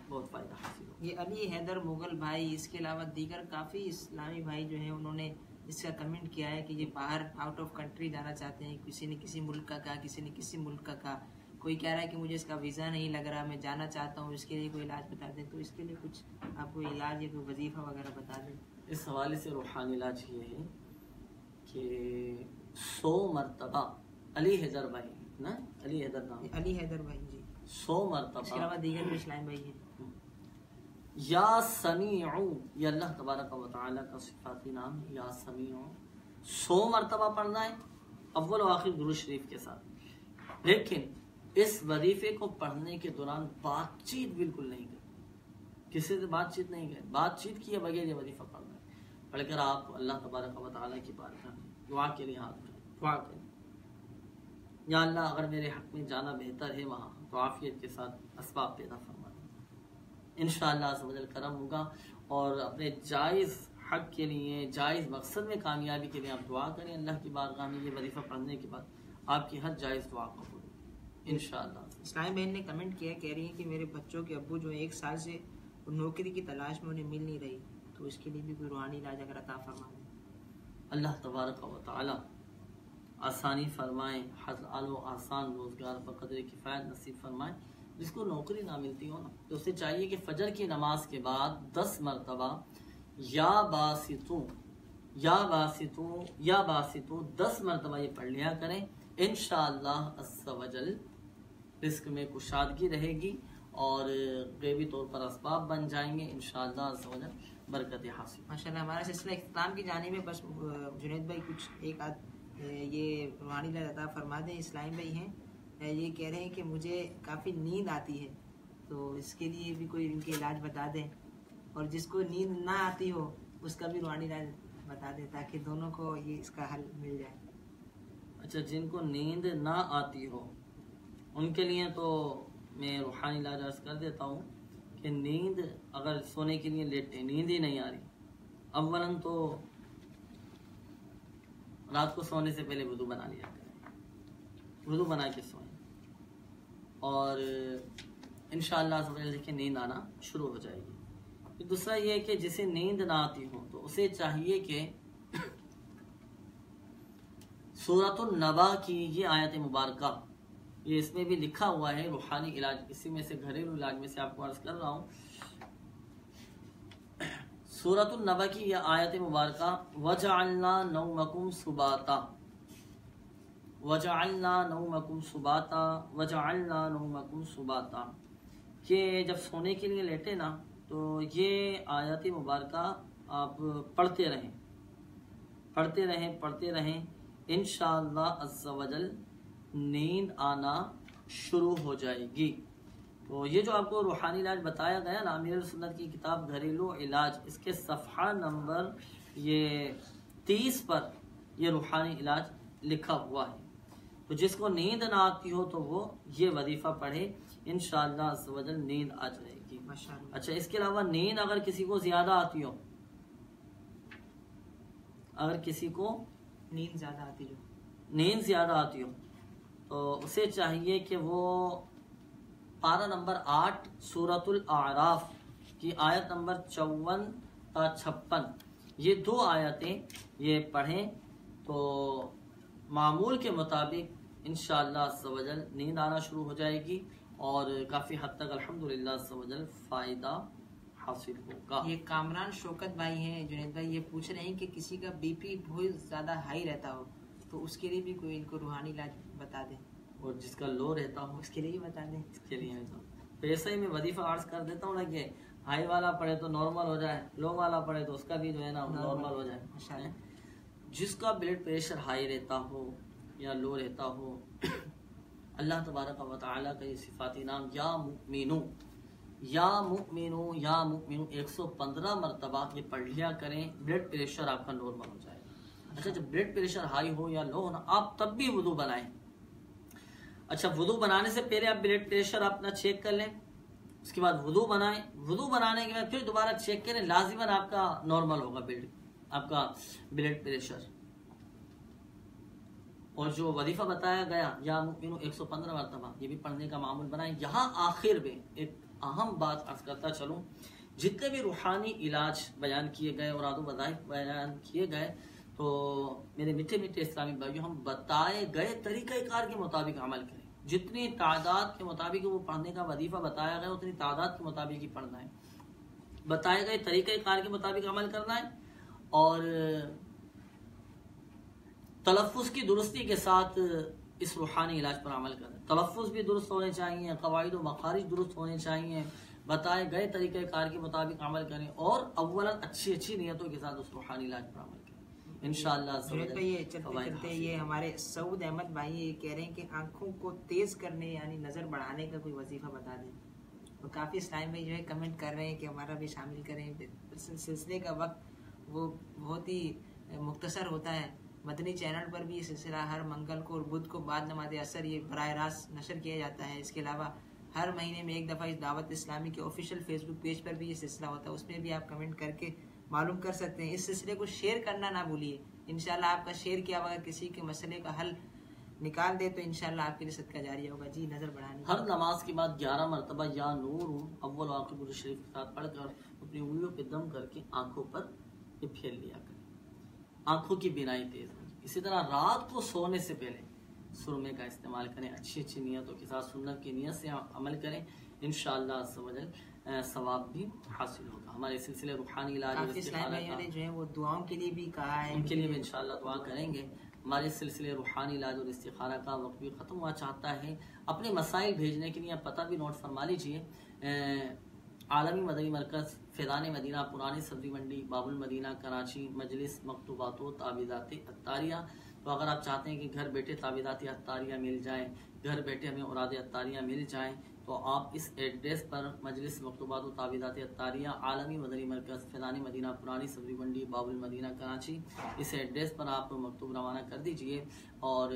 [SPEAKER 1] बहुत फ़ायदा हासिल होगा।
[SPEAKER 2] ये अली हैदर मुगल भाई, इसके अलावा दीगर काफ़ी इस्लामी भाई जो हैं उन्होंने इसका कमेंट किया है कि ये बाहर आउट ऑफ कंट्री जाना चाहते हैं, किसी ने किसी मुल्क का कहा, किसी ने किसी मुल्क का कहा, कोई कह रहा है कि मुझे इसका वीज़ा नहीं लग रहा, मैं जाना चाहता हूँ, इसके लिए कोई इलाज बता दें। तो इसके लिए कुछ आपको इलाज या कोई वजीफ़ा वगैरह बता दें।
[SPEAKER 1] इस हवाले से रूहानी इलाज ये है कि 100 मरतबा अली हैदर भाई ना, अली हैदर नाम,
[SPEAKER 2] अली हैदर भाई जी,
[SPEAKER 1] 100 मरतबा,
[SPEAKER 2] इसके अलावा दीगर भी इस्लाम भाई हैं।
[SPEAKER 1] या समीउ, ये अल्लाह तबारक व तआला का सिफाती नाम है, या समीउ 100 मरतबा पढ़ना है अव्वल और आखिर दुरूद शरीफ के साथ। लेकिन इस वजीफे को पढ़ने के दौरान बातचीत बिल्कुल नहीं करें, किसी से बातचीत नहीं करें, बातचीत किए बगैर ये वजीफा पढ़ना है। पढ़कर आप अल्लाह तबारक व तआला की बारगाह में दुआ के लिए हाथ उठाएं, दुआ करें, या अल्लाह अगर मेरे हक में जाना बेहतर है वहाँ तो आफियत के साथ असबाब पैदा फरमा दें, इंशाअल्लाह अज़्ज़ करम होगा। और अपने जायज़ हक के लिए, जायज़ मकसद में कामयाबी के लिए आप दुआ करें अल्लाह की बारगाह में। ये वजीफा पढ़ने के बाद आपकी हर जायज़ दुआ कबूल होगी इंशाअल्लाह।
[SPEAKER 2] इस्लाम बहन ने कमेंट किया, कह रही है कि मेरे बच्चों के अब्बू जो है 1 साल से नौकरी की तलाश में उन्हें मिल नहीं रही, तो इसके लिए भी कोई रूहानी इलाज अगर अता फरमा दें।
[SPEAKER 1] अल्लाह तबारक व तआला आसानी फरमाए, हलाल आसान रोज़गार बक़द्र किफ़ायत नसीब फरमाए। जिसको नौकरी ना मिलती हो ना, तो उसे चाहिए कि फजर की नमाज के बाद 10 मरतबा या बासितू या बासितू या बासितू 10 मरतबा ये पढ़ लिया करें। इंशाअल्लाह अज़्ज़ व जल रिस्क में कुशादगी रहेगी और गैबी तौर पर असबाब बन जाएंगे इंशाअल्लाह अज़्ज़ व जल, बरकत हासिल।
[SPEAKER 2] माशाल्लाह हमारा सिलसिला इख्तिताम की जाने में बस जुनैद भाई कुछ एक आध ये रूहानी इलाज अता फरमा दें। इस्लाम भाई हैं, ये कह रहे हैं कि मुझे काफ़ी नींद आती है, तो इसके लिए भी कोई इनके इलाज बता दें। और जिसको नींद ना आती हो उसका भी रूहानी इलाज बता दें, ताकि दोनों को ये इसका हल मिल जाए।
[SPEAKER 1] अच्छा, जिनको नींद ना आती हो उनके लिए तो मैं रूहानी इलाज अर्ज कर देता हूँ कि नींद अगर सोने के लिए लेटे नींद ही नहीं आ रही, अव्वलन तो रात को सोने से पहले वुदू बना लिया करें, वुदू बना के सोएं और इंशाअल्लाह समझ देखिए नींद आना शुरू हो जाएगी। फिर दूसरा ये है कि जिसे नींद ना आती हो तो उसे चाहिए कि सूरतुन नबा की ये आयत मुबारका, ये इसमें भी लिखा हुआ है रूहानी इलाज, इसी में से घरेलू इलाज में से आपको अर्ज कर रहा हूँ। सूरतुन नबा की यह आयत मुबारका, वजअलना नौमकुम सुबाता, वजअलना नौमकुम सुबाता, वजअलना नौमकुम सुबाता, कि जब सोने के लिए लेटे ना तो ये आयत मुबारका आप पढ़ते रहें, पढ़ते रहें, पढ़ते रहें, इंशाअल्लाह अज़्ज़ व जल नींद आना शुरू हो जाएगी। तो ये जो आपको रूहानी इलाज बताया गया ना, अमीरुल सुन्नत की किताब घरेलू इलाज, इसके सफ़हा नंबर ये 30 पर ये रूहानी इलाज लिखा हुआ है। तो जिसको नींद ना आती हो तो वो ये वजीफा पढ़े, इंशाअल्लाह अज़्ज़ व जल नींद आ जाएगी।
[SPEAKER 2] माशाअल्लाह।
[SPEAKER 1] अच्छा, इसके अलावा नींद अगर किसी को ज्यादा आती हो, अगर किसी को
[SPEAKER 2] नींद ज़्यादा आती हो,
[SPEAKER 1] नींद ज्यादा आती हो तो उसे चाहिए कि वो पारा नंबर 8 सूरतुल आराफ की आयत नंबर 54 ता 56, ये 2 आयतें ये पढ़ें तो मामूल के मुताबिक इंशाअल्लाह अज़्ज़ व जल नींद आना शुरू हो जाएगी और काफ़ी हद तक अल्हम्दुलिल्लाह अज़्ज़ व जल फ़ायदा हासिल होगा।
[SPEAKER 2] ये कामरान शौकत भाई हैं, जुनैद भाई ये पूछ रहे हैं कि किसी का बीपी बहुत ज़्यादा हाई रहता हो तो उसके लिए भी कोई इनको रूहानी इलाज बता दें।
[SPEAKER 1] और जिसका लो रहता हो
[SPEAKER 2] उसके लिए भी बता दें।
[SPEAKER 1] इसके लिए तो ऐसा ही मैं वजीफा अर्ज कर देता हूँ ना कि हाई वाला पढ़े तो नॉर्मल हो जाए, लो वाला पढ़े तो उसका भी जो है ना नॉर्मल हो जाए।
[SPEAKER 2] माशाअल्लाह।
[SPEAKER 1] जिसका ब्लड प्रेशर हाई रहता हो या लो रहता हो, अल्लाह तबारक व तआला का ये सिफाती नाम या मुमिनू या मुमिनू या मुमिनू 115 मरतबा ये पढ़ लिया करें, ब्लड प्रेशर आपका नॉर्मल हो जाएगा। अच्छा, जब ब्लड प्रेशर हाई हो या लो हो ना, आप तब भी वुदू बनाएं। अच्छा, वुदू बनाने से पहले आप ब्लड प्रेशर अपना चेक कर लें, उसके बाद वुदू बनाएं, वुदू बनाने के बाद फिर दोबारा चेक करें, लाजिमन आपका नॉर्मल होगा आपका ब्लड प्रेशर। और जो वजीफा बताया गया या मुमिनू 115 मरतबा, ये भी पढ़ने का मामूल बनाएं। यहाँ आखिर में एक अहम बात अर्ज करता चलूं, जितने भी रूहानी इलाज बयान किए गए और आदो वज़ाइफ बयान किए गए, तो मेरे मीठे मीठे इस्लामी भाइयों, हम बताए गए तरीक़ाकार के मुताबिक अमल करें। जितनी तादाद के मुताबिक वो पढ़ने का वजीफा बताया गया उतनी तादाद के मुताबिक ही पढ़ना है, बताए गए तरीक़ाकार के मुताबिक अमल करना है और तलफ़्फ़ुज़ की दुरुस्ती के साथ इस रूहानी इलाज पर अमल करना है। तलफ़्फ़ुज़ भी दुरुस्त होने चाहिए, क़वाइद व मखारिज दुरुस्त होने चाहिए, बताए गए तरीक़ाकार के मुताबिक अमल करें और अव्वलन अच्छी अच्छी नियतों के साथ उस रूहानी इलाज पर अमल करें इंशाअल्लाह।
[SPEAKER 2] ये चलते ये हमारे सऊद अहमद भाई ये कह रहे हैं कि आंखों को तेज करने यानी नज़र बढ़ाने का कोई वजीफा बता दें। तो काफ़ी इस टाइम में जो है कमेंट कर रहे हैं कि हमारा भी शामिल करें। सिलसिले का वक्त वो बहुत ही मुख्तसर होता है। मदनी चैनल पर भी ये सिलसिला हर मंगल को और बुध को बाद नमाज असर ये बराह रास्त नशर किया जाता है। इसके अलावा हर महीने में एक दफ़ा इस दावत इस्लामी के ऑफिशियल फेसबुक पेज पर भी ये सिलसिला होता है, उसमें भी आप कमेंट करके मालूम कर सकते हैं। इस सिलसिले को शेयर करना ना भूलिए। इंशाल्लाह आपका शेयर किया हुआ किसी के मसले का हल निकाल दे तो इंशाल्लाह आपके लिए सदका जारिया होगा। जी, नजर बढ़ानी।
[SPEAKER 1] हर नमाज के बाद 11 मरतबा या नूर अव्वल आखिर शरीफ के साथ पढ़कर अपनी उंगलियों पे दम करके आंखों पर ये फेर लिया करें, आंखों की बिनाई तेज होगी। इसी तरह रात को सोने से पहले सुरमे का इस्तेमाल करें, अच्छी अच्छी नियतों के साथ सुन्नत की नियत से अमल करें, इंशाअल्लाह सवाब भी हासिल होगा। हमारे सिलसिले रूहानी इलाज
[SPEAKER 2] जो है वो दुआओं के लिए भी कहा है,
[SPEAKER 1] उनके लिए भी इंशाअल्लाह दुआ करेंगे। हमारे सिलसिले रूहानी इलाज और इस्तिखारा का वक्त भी ख़त्म हुआ चाहता है। अपने मसाइल भेजने के लिए आप पता भी नोट फरमा लीजिए। आलमी मदनी मरकज़ फ़ैज़ान मदीना, पुरानी सब्ज़ी मंडी, बाबुल मदीना, कराची, मजलिस मकतूबात व ताबीदात अत्तारिया। तो अगर आप चाहते हैं कि घर बैठे ताबीदात अत्तारिया मिल जाए, घर बैठे हमें औराद अत्तारिया मिल जाएँ, तो आप इस एड्रेस पर मजलिस मकतूबात व ताबीदात अत्तारिया, आलमी मदनी मरकज़, फ़ैज़ान मदीना, पुरानी सब्ज़ी मंडी, बाबुल मदीना, कराची, इस एड्रेस पर आप मकतूब रवाना कर दीजिए और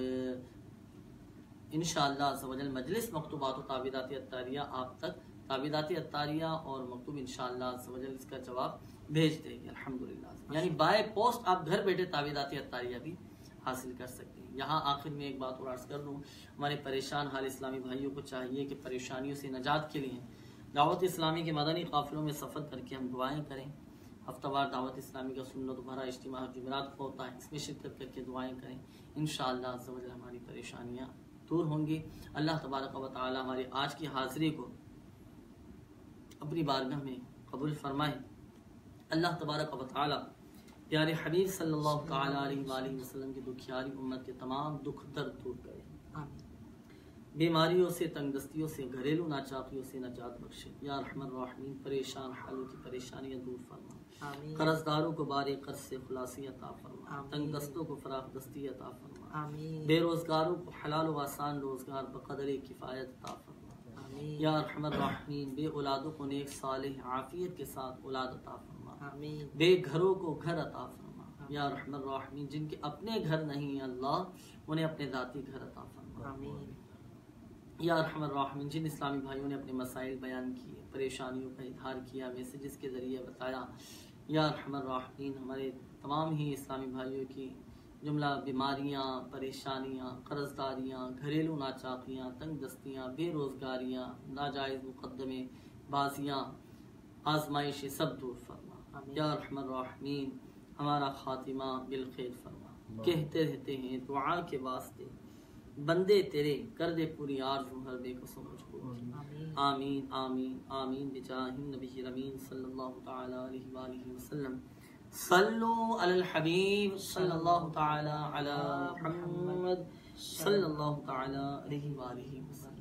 [SPEAKER 1] इंशाअल्लाह मजलिस मकतूबात व ताबीदात अत्तारिया आप तक ताबीदात अत्तारिया और मकतूब इंशाअल्लाह इसका जवाब भेज देंगे अल्हम्दुलिल्लाह। यानी बाय पोस्ट आप घर बैठे ताबीदात अत्तारिया भी हासिल कर सकते हैं। यहाँ आखिर में एक बात और अर्ज़ कर दूँ, हमारे परेशान हाल इस्लामी भाइयों को चाहिए कि परेशानियों से निजात के लिए दावत इस्लामी के मदनी काफ़िलों में सफ़र करके हम दुआएँ करें। हफ्तावार दावत इस्लामी का सुन्नत भरा इज्तिमा जुमेरात को होता है, इसमें शिरकत करके दुआएँ करें, इंशाअल्लाह हमारी परेशानियाँ दूर होंगी। अल्लाह तबारक व तआला हमारी आज की हाज़िरी को अपनी बारगाह में कबूल फरमाए। अल्लाह तबारक व तआला प्यारे हबीब सल्लल्लाहु तआला अलैहि वसल्लम की दुखियारी उम्मत के तमाम दुख दर्द दूर करे, बीमारियों से, तंगदस्तियों से, घरेलू नाचाकियों से नजात बख्शे। या रहमान रहीम, परेशान हालों की परेशानियां दूर फरमा, कर्जदारों को बारे कर्ज से खुलासी अता फरमा, तंगदस्तों को फराखदस्ती अता फरमा, बेरोजगारों को हलाल व आसान रोजगार बक़दर किफ़ायत अता फरमा। या रहमान रहीम, बे औलादों को नेक सालिह आफियत के साथ औलाद अता फरमा, बेघरों को घर अता फरमा। या रहमान रहीम, जिनके अपने घर नहीं अल्लाह उन्हें अपने ज़ाती घर अता फरमा। या रहमान रहीम, जिन इस्लामी भाइयों ने अपने मसाइल बयान किए, परेशानियों का इजहार किया, मैसेजेस के ज़रिए बताया, या रहमान रहीम, हमारे तमाम ही इस्लामी भाइयों की जुमला बीमारियाँ, परेशानियाँ, कर्जदारियाँ, घरेलू नाचाकियाँ, तंगदस्तियाँ, बेरोज़गारियाँ, नाजायज़ मुक़द्दमे बाजियाँ, आजमाइश सब दूर फरमा। या रहमान रहीम, हमारा खातिमा बिल खैर फरमा। कहते रहते हैं दुआ के वास्ते बंदे तेरे, कर दे पूरी आरज़ू हर बेकसों मुझको। आमीन आमीन आमीन बिजाहिन नबी अमीन सल्लल्लाहु तआला अलैहि वसल्लम। सल्लु अलल हबीब सल्लल्लाहु तआला अला मुहम्मद सल्लल्लाहु तआला अलैहि वसल्लम।